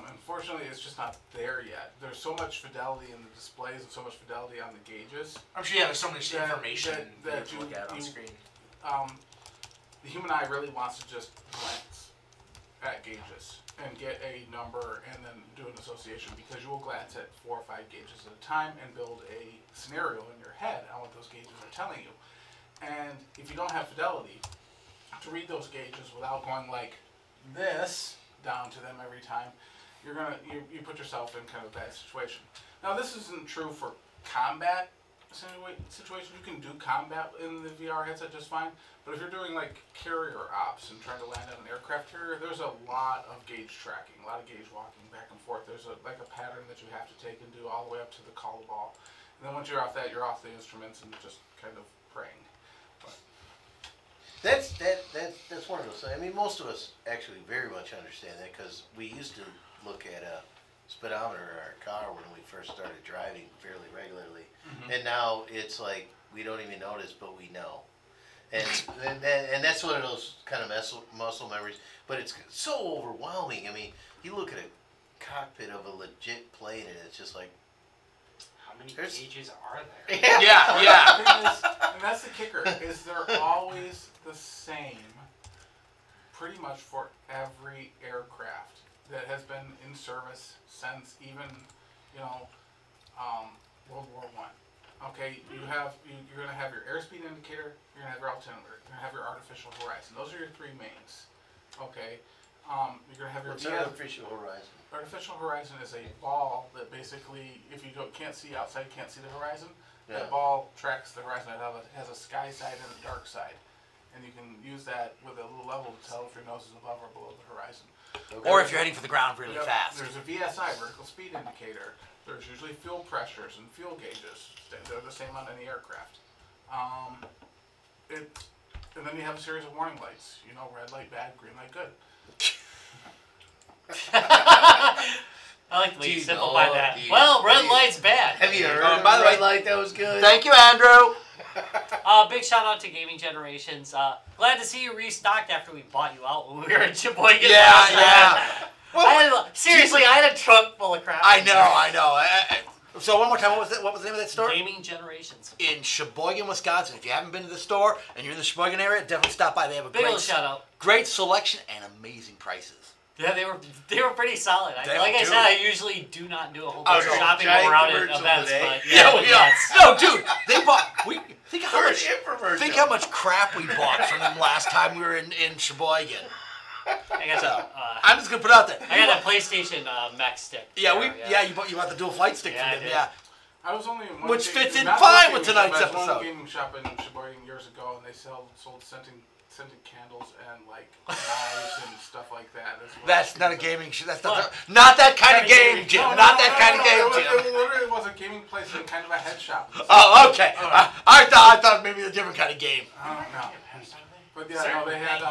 Unfortunately, it's just not there yet. There's so much fidelity in the displays and so much fidelity on the gauges. I'm sure you have so much That- information that to look at on you- screen. The human eye really wants to just glance at gauges and get a number and then do an association because you will glance at 4 or 5 gauges at a time and build a scenario in your head on what those gauges are telling you. And if you don't have fidelity to read those gauges without going like this down to them every time, you put yourself in kind of a bad situation. Now this isn't true for combat situation. You can do combat in the VR headset just fine, but if you're doing like carrier ops and trying to land on an aircraft carrier, there's a lot of gauge tracking, a lot of gauge walking back and forth. There's a pattern that you have to take and do all the way up to the call ball, and then once you're off that, you're off the instruments and just kind of praying. But That's one of those things. I mean, most of us actually very much understand that because we used to look at a speedometer in our car when we first started driving fairly regularly, and now it's like we don't even notice, but we know, and that's one of those kind of muscle memories. But it's so overwhelming. I mean, you look at a cockpit of a legit plane, and it's just like, How many There's- gauges are there? Yeah. the thing is, and that's the kicker, is they're always the same, pretty much for every aircraft that has been in service since even, World War I. Okay, you're going to have your airspeed indicator, you're going to have your altimeter, you're going to have your artificial horizon. Those are your 3 mains. Okay, you're going to have your what's artificial horizon? Artificial horizon is a ball that basically, if you can't see outside, can't see the horizon, Yeah. that ball tracks the horizon. It has a sky side and a dark side. And you can use that with a little level to tell if your nose is above or below the horizon. Okay. Or if you're heading for the ground really Yep, fast. There's a VSI, vertical speed indicator. There's usually fuel pressures and fuel gauges. They're the same on any aircraft. And then you have a series of warning lights. Red light bad, green light good. I like the way Do you you simplify know- that. do you- Well, do red you- light's bad. Have you heard Oh, of by the red way- light? That was good. Thank you, Andrew. Big shout out to Gaming Generations. Glad to see you restocked after we bought you out when we were in Sheboygan. last time. Yeah. Seriously, I had a trunk full of crap. I know. So one more time, what was the name of that store? Gaming Generations. In Sheboygan, Wisconsin. If you haven't been to the store and you're in the Sheboygan area, definitely stop by. They have a Big old shout out. great selection and amazing prices. Yeah, they were pretty solid. They Like I do. said, I usually do not do a whole bunch of Okay. shopping Giant around at commercial events, today. but Yeah, we are. that's- No, dude, they bought think how much crap we bought from them last time we were in Sheboygan. I got So, I'm just gonna put it out there. I got a PlayStation mech stick. Yeah, there, you bought the dual flight stick Yeah, from I them, did. yeah. I was only in one Which fits in not fine one with gaming tonight's shop, I was episode. one gaming shop in Sheboygan years ago, and they sold scented candles and like knives and stuff like that. That's not a gaming show. That's not that kind of game, Jim. Not that kind of game, Jim. It literally was a gaming place and kind of a head shop. Oh, okay. I thought maybe a different kind of game. I don't know. But yeah, no, they had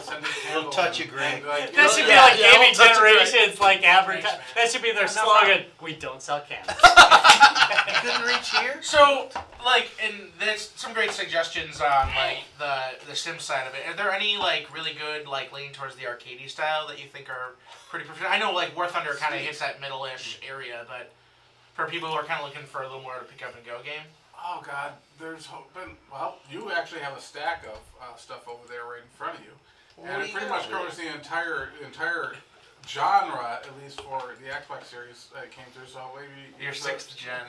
scented candles. Little touch of Greg. That should be Yeah, like yeah, gaming we'll touch it right. generations, like advertising. That should be their slogan. We don't sell candles. You couldn't reach here? So, like, and there's some great suggestions on like the sim side of it. Are there any like really good like leaning towards the arcadey style that you think are pretty proficient? I know like War Thunder kind of hits that middle-ish area, but for people who are kind of looking for a little more of a pick up and go game. Oh God, there's been you actually have a stack of stuff over there right in front of you, and it pretty much covers the entire genre, at least for the Xbox series that came through. So maybe Your 6th gen.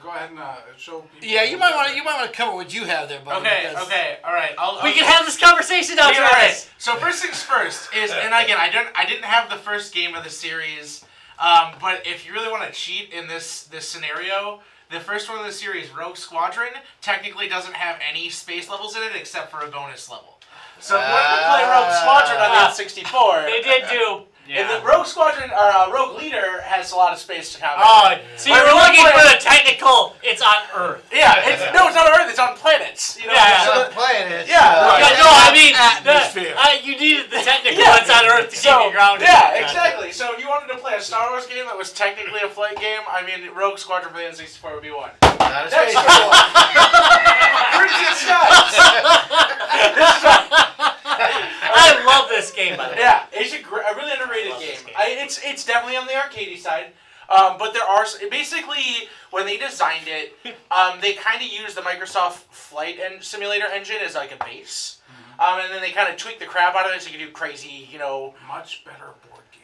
Go ahead and show people. Yeah, you might want to cover what you have there, buddy. Okay, all right. We can have this conversation now, all right. Travis. So first things first is, and again, I didn't have the first game of the series, but if you really want to cheat in this scenario. The first one of the series, Rogue Squadron, technically doesn't have any space levels in it except for a bonus level. So if you wanted to play Rogue Squadron on the N64, They did do. and the Rogue Squadron or Rogue Leader has a lot of space to combat. Oh, so But you're if you looking wanna for play- the technical. It's on Earth. Yeah, it's not on Earth, it's on planets. You know, Yeah, so So the- playing it. Yeah, right. Yeah, no, I mean, Atmosphere. you needed the technical. Yeah. It's on Earth to keep you grounded. Yeah, exactly. So if you wanted to play a Star Wars game that was technically a flight game, I mean, Rogue Squadron for the N64 would be one. Not a Next space one. Crimson Skies. I love this game, by the way. Yeah, it's a really underrated Love game. this game. It's definitely on the arcadey side, but there are basically when they designed it, they kind of used the Microsoft Flight Simulator engine as like a base, and then they kind of tweaked the crap out of it so you can do crazy, Much better board game.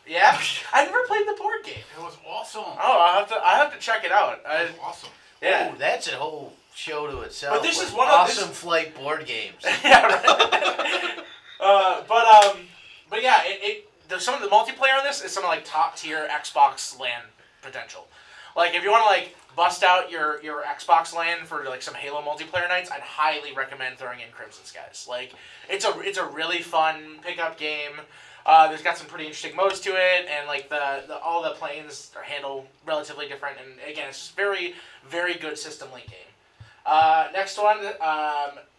Yeah, I never played the board game. It was awesome. Oh, I have to check it out. It was awesome. Yeah. Ooh, that's a whole show to itself. But this with is one of awesome flight board games. Yeah, right. But yeah, some of the multiplayer on this is some of like top tier Xbox LAN potential. Like if you want to like bust out your Xbox LAN for like some Halo multiplayer nights, I'd highly recommend throwing in Crimson Skies. Like it's a really fun pickup game. There's got some pretty interesting modes to it, and like all the planes are handled relatively different. And again, it's just very, very good system link game. Next one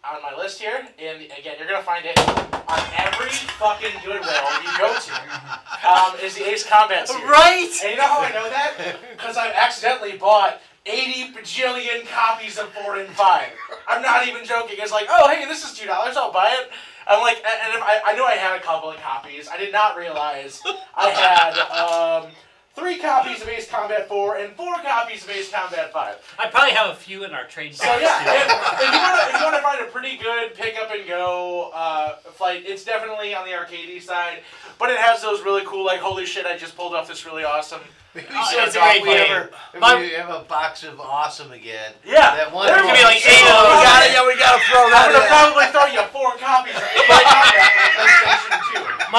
on my list here, and again, you're gonna find it on every fucking Goodwill you go to, is the Ace Combat series. Right? And you know how I know that? Because I've accidentally bought 80 bajillion copies of 4 and 5. I'm not even joking. It's like, oh, hey, this is $2. I'll buy it. I'm like, and if I knew I had a couple of copies. I did not realize I had 3 copies of Ace Combat 4 and 4 copies of Ace Combat 5. I probably have a few in our trade box. So yeah, too. if you want to find a pretty good pick up and go flight, it's definitely on the arcadey side, but it has those really cool like holy shit I just pulled off this really awesome. Maybe it's a sometime great game. we have a box of awesome again. Yeah, That one. There's gonna be like 8 Oh, of those. We gotta throw I'm that gonna in. probably throw you 4 copies of Ace Combat for PlayStation 2.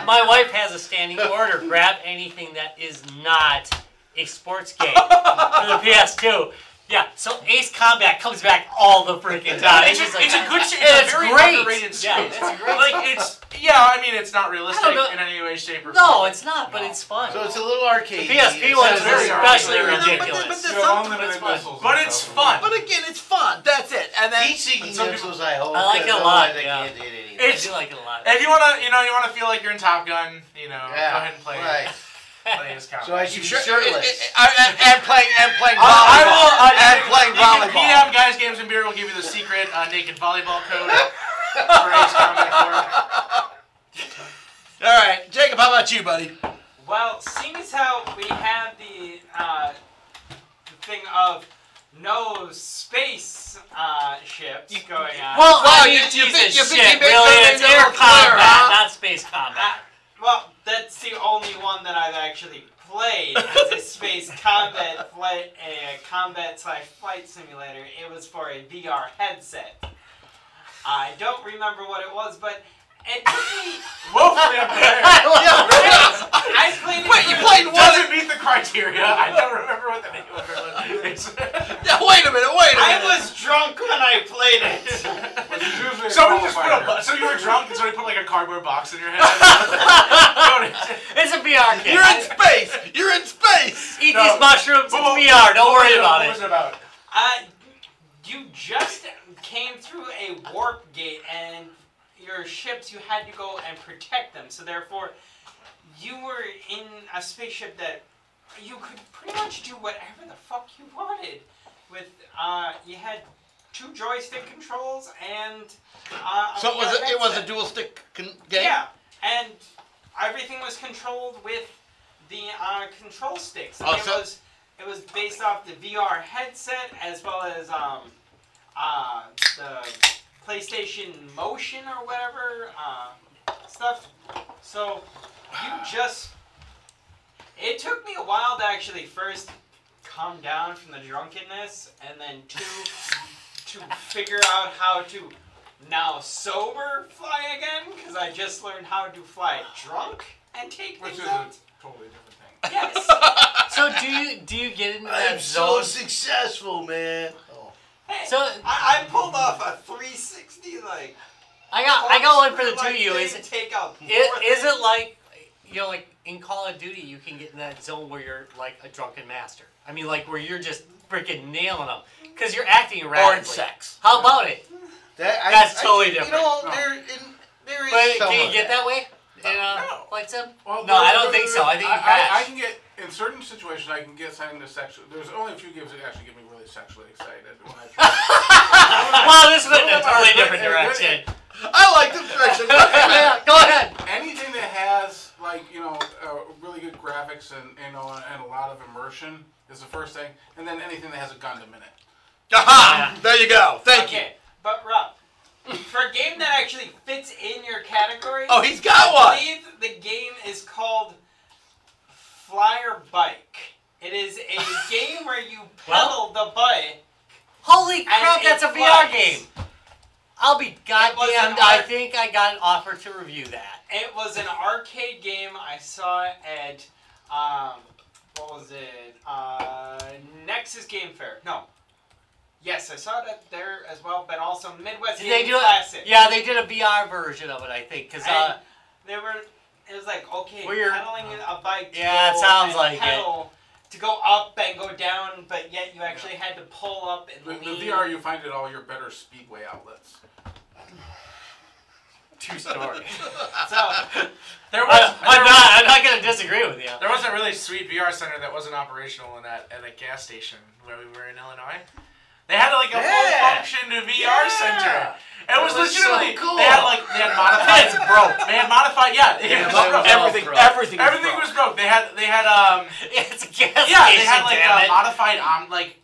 My wife has a standing order. Grab anything that is not a sports game for the PS2. Yeah, so Ace Combat comes back all the freaking time. It's a good, it's it's a very great. underrated Yeah, series. it's great. Like I mean, it's not realistic I don't know. in any way, shape, or form. No, it's not, but it's fun. So it's a little arcade. The PSP one is very especially arcade. ridiculous. But You there's have something. unlimited fun. missiles. But and it's stuff. fun. But again, it's fun. That's it. And then Heat-seeking some missiles, I hope. I like it a because lot, otherwise I yeah. can't hit anything. I It's- do like it a lot. If you wanna feel like you're in Top Gun, go Yeah, ahead and play it. right. Play Ace Combat. So I should be Sure, shirtless. and playing I volleyball. will. And playing volleyball. PM Guys Games and Beer will give you the secret naked volleyball code for Ace Combat 4. All right, Jacob, how about you, buddy? Well, seeing as how we have the thing of no space ships going on. Well, I Well, mean, you Jesus think shit, he made really? that It's little air clear, combat, huh? not space combat. Well, that's the only one that I've actually played as a space combat /flight simulator, it was for a VR headset. I don't remember what it was, but it took me Woefully unfair. I played it. Wait, you played what? Doesn't meet the criteria. I don't remember what the name of it was. Yeah, wait a minute. I was drunk when I played it. Somebody just put so you were drunk and somebody put like a cardboard box in your head. It's a VR kit. You're in space. You're in space. Eat these mushrooms. It's VR. Don't worry about What was it. it about? You just came through a warp gate, and your ships, you had to go and protect them. So therefore, you were in a spaceship that you could pretty much do whatever the fuck you wanted. With you had 2 joystick controls and So it was a headset. dual stick game. Yeah, and everything was controlled with the control sticks. Oh, It was based off the VR headset as well as the PlayStation Motion or whatever stuff. So it took me a while to actually first calm down from the drunkenness, and then to figure out how to now sober fly again, because I just learned how to fly drunk and take Which things is a out. totally different thing. Yes. So do you get into that I'm so zone? successful, man. Oh. Hey, So I pulled off a 360 like. I got one for the two of you. Is take out? is it like, you know, like in Call of Duty, you can get in that zone where you're like a drunken master? I mean, like where you're just freaking nailing them because you're acting erratically. Or in sex. How about it? That's totally different. You know, No. there is But some can of you get that way? In No. Flight Sim? Well, No, I don't think so. I think you I crash. can get, in certain situations, I can get something to sexual. There's only a few games that actually get me really sexually excited when I try. Well, this went in a totally different direction. I like this direction. Yeah, go ahead. Anything that has, like, really good graphics and and a lot of immersion is the first thing, and then anything that has a Gundam in it. Aha! There you go. Thank you. Okay, but Rob, for a game that actually fits in your category, Oh, he's got I one. believe the game is called Flyer Bike. It is a game where you pedal the bike. Holy crap, And that's a it VR flies. game. I'll be goddamned. an I art- think I got an offer to review that. It was an arcade game. I saw it at what was it? Nexus Game Fair. No. Yes, I saw it there as well, but also Midwest Did they Game do Classic. it? Yeah, they did a VR version of it, I think. Cause And they were. It was like, okay, Where you're- pedaling a bike. To Yeah, it go sounds and like it. pedal to go up and go down, but yet you actually had to pull up and The lean. VR, you find at all your better speedway outlets. true story. So There was I'm not gonna disagree with you. there was a really sweet VR center that wasn't operational at a gas station where we were in Illinois. They had like a full function VR center. It was legitimately so cool. they had modified. It's broke. They had modified. Yeah, it was broke. Everything was broke. They had It's a gas yeah, station, they had like damn it. modified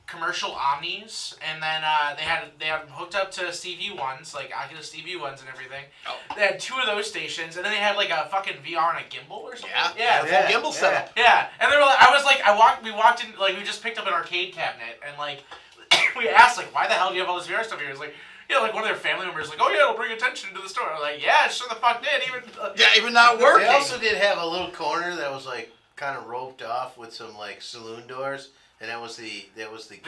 commercial Omnis, and then they had them hooked up to CV1s, like Oculus CV1s and everything. Oh. They had 2 of those stations, and then they had like a fucking VR and a gimbal or something. Yeah. yeah, Gimbal setup. yeah. And they were like, we walked in, like we just picked up an arcade cabinet, and like we asked like, why the hell do you have all this VR stuff here? It was like, yeah, like one of their family members like, oh yeah, it'll bring attention to the store. I'm like, yeah, it sure the fuck did. Even not working. They also did have a little corner that was like kind of roped off with some like saloon doors, and that was the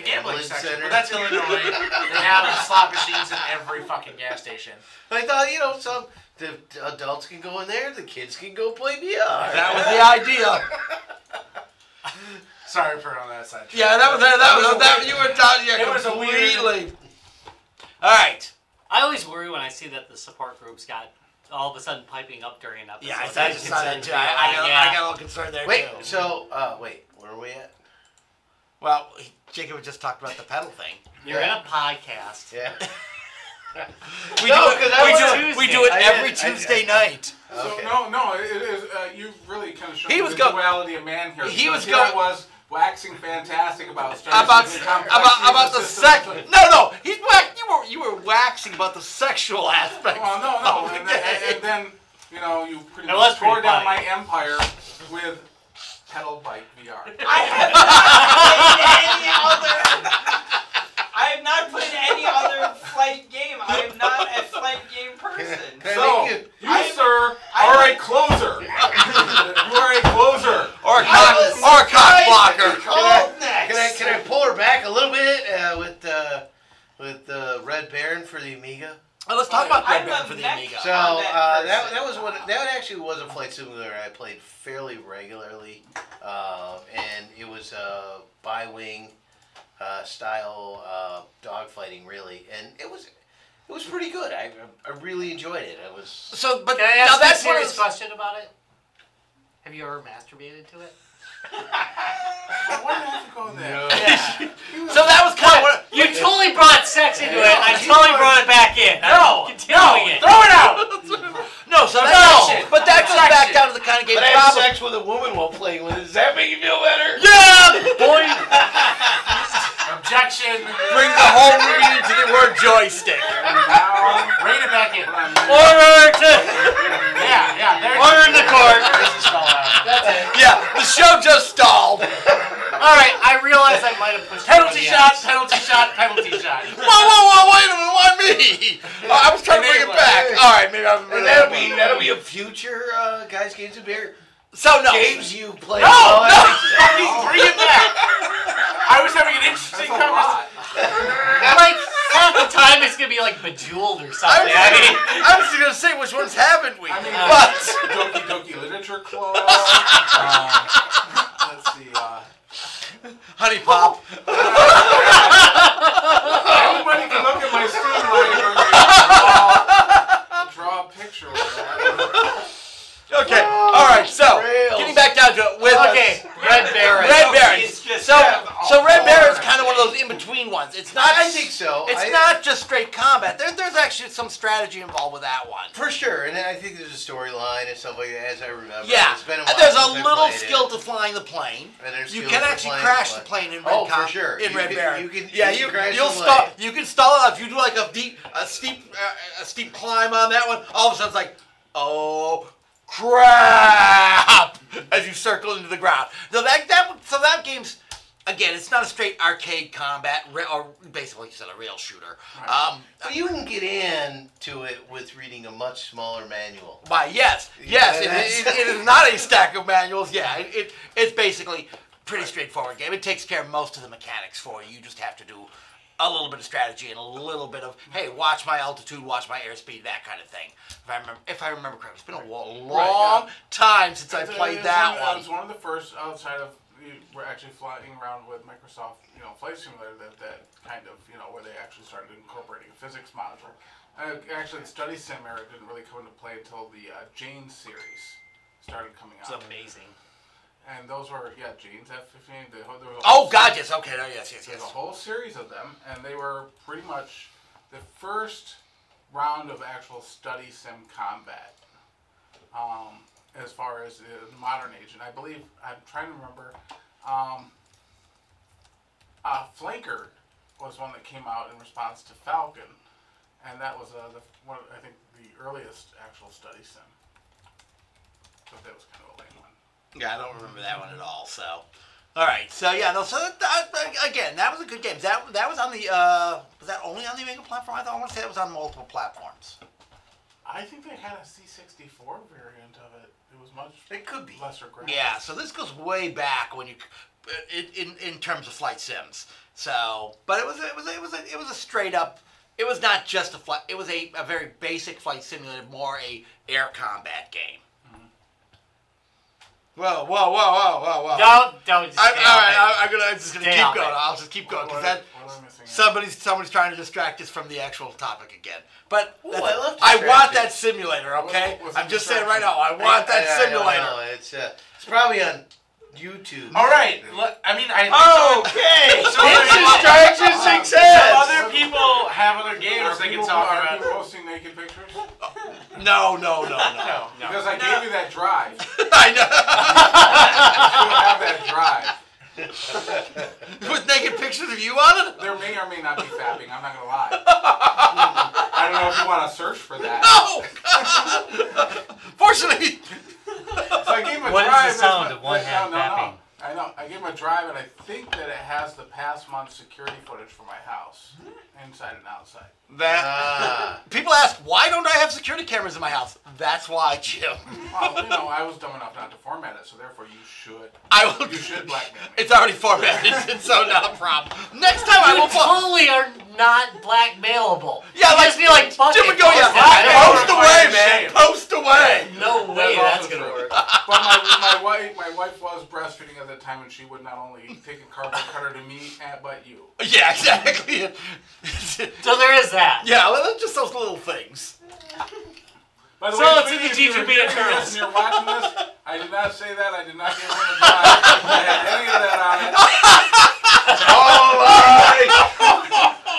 gambling section. center. But that's Illinois. They have slot machines in every fucking gas station. I thought, the adults can go in there, the kids can go play VR. That was the idea. Sorry for on that side. Yeah, that was you were talking. Yeah, It was a weird- completely. All right. I always worry when I see that the support groups got all of a sudden piping up during episodes. Yeah, I That just saw that concerns too. me. I got a little concerned there Wait, too. so where are we at? Well, Jacob just talked about the pedal thing. You're in a podcast. Yeah. We No, do it. 'cause I We do it I every did- Tuesday night. Okay. So no, it is. You really kind of showed He the was go- duality of man here. he was Here go- I was waxing fantastic about About the the sex. No. You were waxing about the sexual aspect. Well, no, and then you pretty It was much tore pretty down funny. my empire with pedal bike VR. I have not played any other flight game. I am not a flight game person. So, you, sir, are a closer. You are a closer. Or a cock blocker. Can I pull her back a little bit with Red Baron for the Amiga? Well, let's talk about Red Baron for the Amiga. So that actually was a flight simulator I played fairly regularly, and it was a bi-wing style dogfighting really, and it was pretty good. I really enjoyed it. It was so, but can I ask a serious question about it? Have you ever masturbated to it? Why did I have to go there? no. So that was kind of what You totally brought sex into it. I totally brought it back in. No, Continuing it. throw it out. no. So Objection. but that goes back down to the kind of game. But I had sex with a woman while playing with it. Does that make you feel better? Yeah, boy. Objection. Bring the whole meaning to the word joystick. Rein it back in. Order to Yeah. There's order in the court. That's it. Yeah, the show just stalled. All right, I realized I might have pushed Penalty it shot. Penalty shot. Penalty shot. Whoa, wait a minute, why me? I was trying to bring it back. All right, maybe I'm. And that'll be a future Guys Games of Beer. So no. Games you play. No. Bring it back. I was having an interesting That's a lot. conversation. Like half the time it's gonna be like Bejeweled or something. I was just gonna say which ones haven't we? I mean, but Doki Doki Literature Club. Let's see. Honey Pop. Everybody can look at my Steam library and draw a picture of that. Okay. All right. So getting back down to it with Red Baron. Red Baron. It's just So Red Baron is kind of one of those in between ones. It's not. I think so. It's not just straight combat. There's actually some strategy involved with that one. For sure, and I think there's a storyline and stuff like that, as I remember. Yeah, It's been a and while there's a since I little played skill it. to flying the plane. And there's You skills can to actually flying crash the the plane in Oh, Red for sure. In You Red can- Baron. you can- yeah, you can crash you'll the stall. plane. You can stall it out. If you do like a steep climb on that one, all of a sudden it's like, oh crap! As you circle into the ground. So that game's. Again, it's not a straight arcade combat, or basically like you said, a rail shooter. But you can get into it with reading a much smaller manual. Why, yes, Yeah, it is not a stack of manuals. Yeah, it's basically pretty straightforward game. It takes care of most of the mechanics for you. You just have to do a little bit of strategy and a little bit of, hey, watch my altitude, watch my airspeed, that kind of thing. If I remember correctly, it's been a long time since I played that one. It was one of the first outside of. We're actually flying around with Microsoft, Flight Simulator that kind of, where they actually started incorporating a physics module. Actually, the Study Sim era didn't really come into play until the Jane series started coming out. It's amazing. And those were, Jane's F-15. Oh, God, yes, okay, no, yes. There's a whole series of them, and they were pretty much the first round of actual Study Sim combat. As far as the modern age, and I believe I'm trying to remember, Flanker was one that came out in response to Falcon, and that was I think the earliest actual study sim. But that was kind of a lame one. Yeah, I don't remember that one at all. So, all right, so yeah, no, so again, that was a good game. That was on the was that only on the Amiga platform? I want to say it was on multiple platforms. I think they had a C64 variant of it. It was much. It could be lesser graphics. Yeah, so this goes way back when you, in terms of flight sims. So, but it was a straight up. It was not just a flight. It was a very basic flight simulator, more a air combat game. Whoa! Don't. Just all right, I'm just gonna Stay keep off going. it. I'll just keep going because What am I missing? somebody's trying to distract us from the actual topic again. But Ooh, I love I want distractions. that simulator. Okay, What's I'm the just saying distraction? right now. I want that I simulator. don't know. It's probably on YouTube. All right. I mean, I. Okay. So Distraction some success. other people have other games they can talk Are about. people posting naked pictures? No. No. Because I gave you that drive. I know. You still have that drive. With naked pictures of you on it? There may or may not be fapping. I'm not gonna lie. I don't know if you want to search for that. No. Fortunately. So I gave him a What drive. is the sound of one hand no. tapping? I know. I gave him a drive, and I think that it has the past month's security footage for my house, inside and outside. People ask, why don't I have security cameras in my house? That's why, Jim. Well, I was dumb enough not to format it, so therefore you should. You should blackmail me. It's already formatted, so not a problem. Next time I You will totally are not blackmailable. Yeah, You like just be like, fuck Jim it, would go, yeah, post post it. away, man. Post away. No way that's also gonna true. work. But my wife was breastfeeding at the time, and she would not only take a carbon cutter to me, but you. Yeah, exactly. So there is that. Yeah, well, that's just those little things. By the So way, it's in the if you're GGB hearing this Eternals. and you're watching this, I did not say that. I did not give him a drive. I had any of that on it.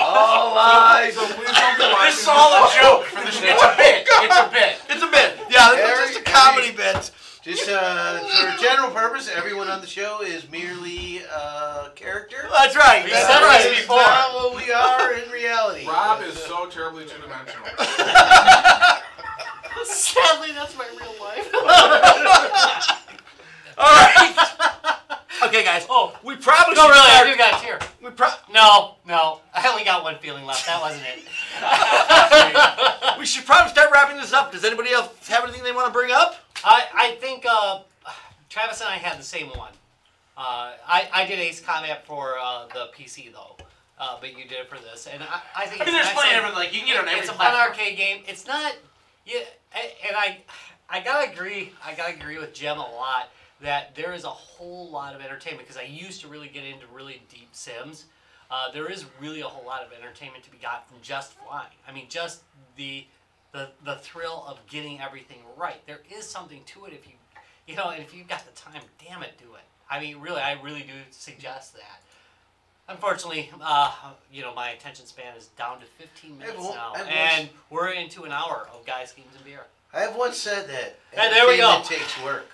All lies. So please don't be watching. This is all a joke for the show. It's a bit. It's a bit. It's a bit. Yeah, it's just a comedy bit. Just for general purpose, everyone on the show is merely a character. That's right. We That's said right. it before. Not what we are in reality. Rob is so terribly two-dimensional. Sadly, that's my real life. All right. Okay, guys. Oh, We probably no, should really, I start. do got a tear. No, I only got one feeling left. That wasn't it. We should probably start wrapping this up. Does anybody else have anything they want to bring up? I think Travis and I had the same one. I did Ace Combat for the PC though, but you did it for this, and I think. I mean, there's plenty of like you can get on every It's a fun platform. arcade game. It's not, yeah, and I gotta agree. I gotta agree with Jem a lot that there is a whole lot of entertainment because I used to really get into really deep sims. There is really a whole lot of entertainment to be got from just flying. I mean, just the thrill of getting everything right. There is something to it if and if you've got the time, damn it, do it. I mean, really, I really do suggest that. Unfortunately, my attention span is down to 15 minutes now, and we're into an hour of Guys, Games, and Beer. I have once said that And there we go. entertainment takes work.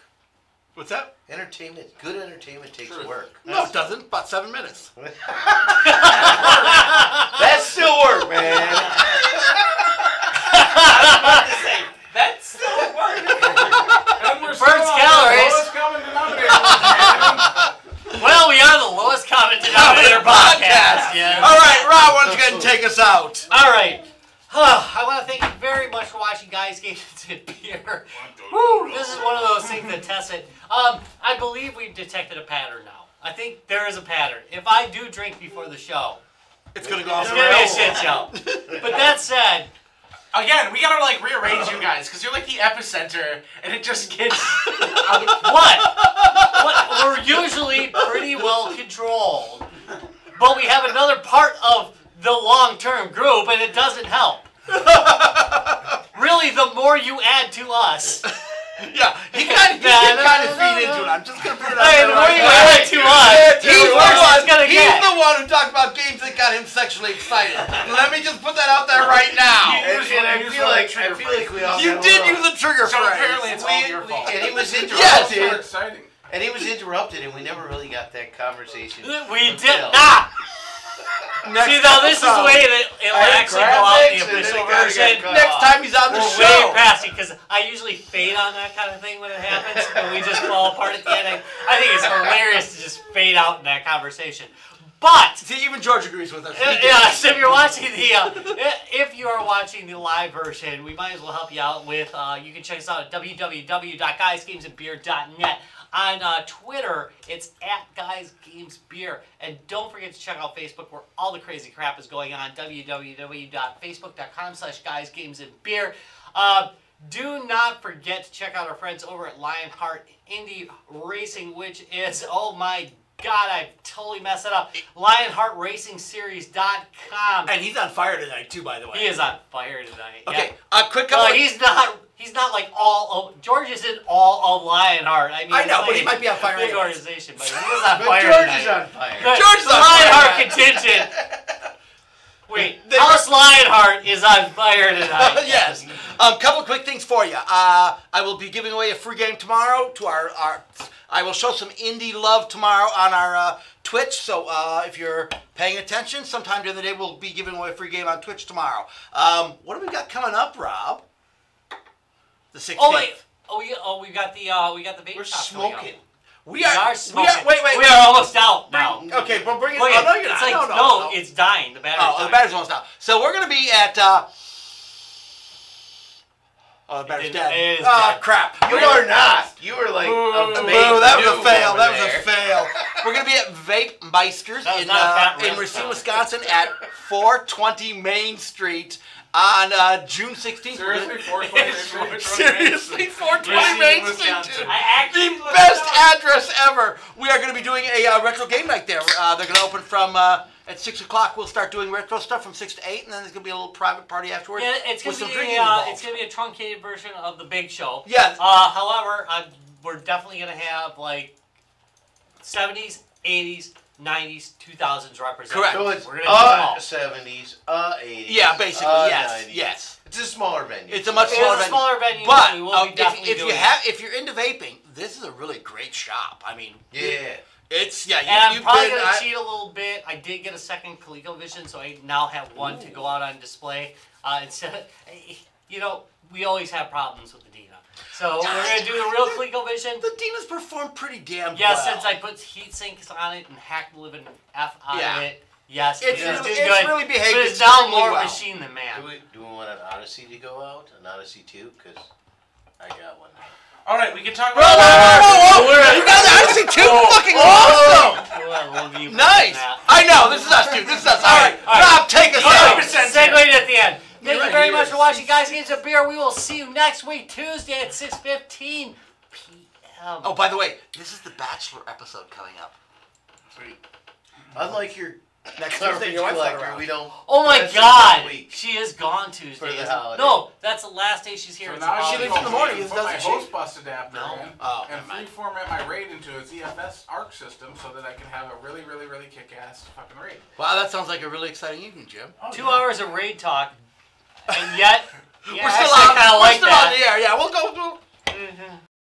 What's that? Good entertainment takes work. No, it doesn't. About 7 minutes. That's still work, man. That's still work. And we're Burns still calories. Lowest common denominator. Well, we are the lowest common denominator podcast. Yeah. All right, Rob, why don't you go ahead and take us out? All right. I want to thank you very much for watching Guys, Games, and Beer. Woo, this is one of those things that tests it. I believe we've detected a pattern now. I think there is a pattern. If I do drink before the show, It's going to go off it's the going to be a rails. shit show. But that said, Again, we gotta like rearrange you guys because you're like the epicenter, and it just gets. what? We're usually pretty well controlled. But we have another part of the long-term group, and it doesn't help. Really, the more you add to us, Yeah, he kind of feed into it. I'm just going to put it out hey, there the more right you now. add to us, He's the worse it's gonna He's get. the one who talked about games that got him sexually excited. Let me just put that out there right now. And I feel like we all You got a did little- use the trigger So phrase. apparently it's all your fault. And he was Yes. interrupted. So exciting. And he was interrupted, and we never really got that conversation. We did fulfilled. not. Next See, now this is the episode. way that it'll I had actually go out graphics, the and then official it kinda version. got cut Next off. time he's on the We're show. way past it because I usually fade on that kind of thing when it happens, and we just fall apart at the end. I think it's hilarious to just fade out in that conversation. But See, even George agrees with us. yeah, so if you're watching if you are watching the live version, we might as well help you out with. You can check us out at www.guysgamesandbeer.net. On Twitter, it's @GuysGamesBeer. And don't forget to check out Facebook where all the crazy crap is going on, www.facebook.com/GuysGamesandBeer. Do not forget to check out our friends over at Lionheart Indie Racing, which is, oh my God, I totally messed it up. LionheartRacingSeries.com. And he's on fire tonight, too, by the way. He is on fire tonight. Okay, Yeah. quick Well, couple. he's not like all of, George isn't all of Lionheart. I mean, I know, it's but he like might be on fire Big anyways. organization, but he is on But fire George tonight. is on fire. George is The on fire Lionheart tonight. contingent. Wait, House Lionheart is on fire tonight. Yes. Couple quick things for you. I will be giving away a free game tomorrow to our I will show some indie love tomorrow on our Twitch. So if you're paying attention, sometime during the day we'll be giving away a free game on Twitch tomorrow. What do we got coming up, Rob? The 16th. Oh wait, we got the vape We're shop coming up. smoking. We are smoking. wait. We are almost out now. Okay, well bring it. Look Oh, at no, it. you're It's not. like, No. it's dying. The battery's dying. The battery's almost out. So we're gonna be at. Oh, the battery's dead. It is Oh dead. crap! You are not. You were like a Boo, babe that was a noob fail. over That was there. a fail. We're gonna be at Vape Meisters That was in not a fat in rip. Racine, Wisconsin, at 420 Main Street on June 16th. Seriously, 420. Seriously, 420 Main Street. I actually The looked best it up. address ever. We are going to be doing a retro game night there. They're going to open from at 6 o'clock. We'll start doing retro stuff from 6 to 8, and then there's going to be a little private party afterwards. Yeah, it's with gonna some be drinking involved. it's gonna be a truncated version of the big show. Yeah. However, we're definitely gonna have like 70s, 80s, 90s, 2000s represented. Correct. So it's We're gonna do them all. 70s, 80s. Yeah, basically, yes, 90s. yes. It's a smaller venue. It's a much It smaller is a venue. smaller venue, But we will be definitely if doing if you're into vaping, this is a really great shop. I mean, Yeah. it's And I'm you've probably been, gonna cheat a little bit. I did get a second ColecoVision, so I now have one to go out on display. Instead, we always have problems with the Dina, so we're gonna do the real ColecoVision. The Dina's performed pretty damn Yes, well. since I put heat sinks on it and hacked the living F out Yeah. of it. Yes, It's it really- did it's good. really behaved But it's now extremely more well. machine than man. Do we want an Odyssey to go out? An Odyssey 2? Because I got one. All right, we can talk Whoa, about. whoa! You guys are honestly too fucking awesome. Well, we'll leave Nice. that. I know. This is us, dude. This is us. All right, all right. Rob, take us Okay, out. segue at the end. Thank you right very here. much for watching, guys. Games of Beer. We will see you next week, Tuesday at 6:15 p.m. Oh, by the way, this is the Bachelor episode coming up. Sweet. Unlike your Next garbage Tuesday, your wife's not collector, around. we don't. Oh my that's God! the week. She is gone Tuesday. For the isn't it? holiday. No, that's the last day she's here. So It's now a I she can leaves go in the morning, put my doesn't she? host bus adapter No. in Oh, and never mind. reformat my RAID into a ZFS ARC system so that I can have a really, really, really kick-ass fucking RAID. Wow, that sounds like a really exciting evening, Jim. Oh, 2 yeah. hours of raid talk, and yet We're still I on. kind of We're like still that. on the air. Yeah, we'll go.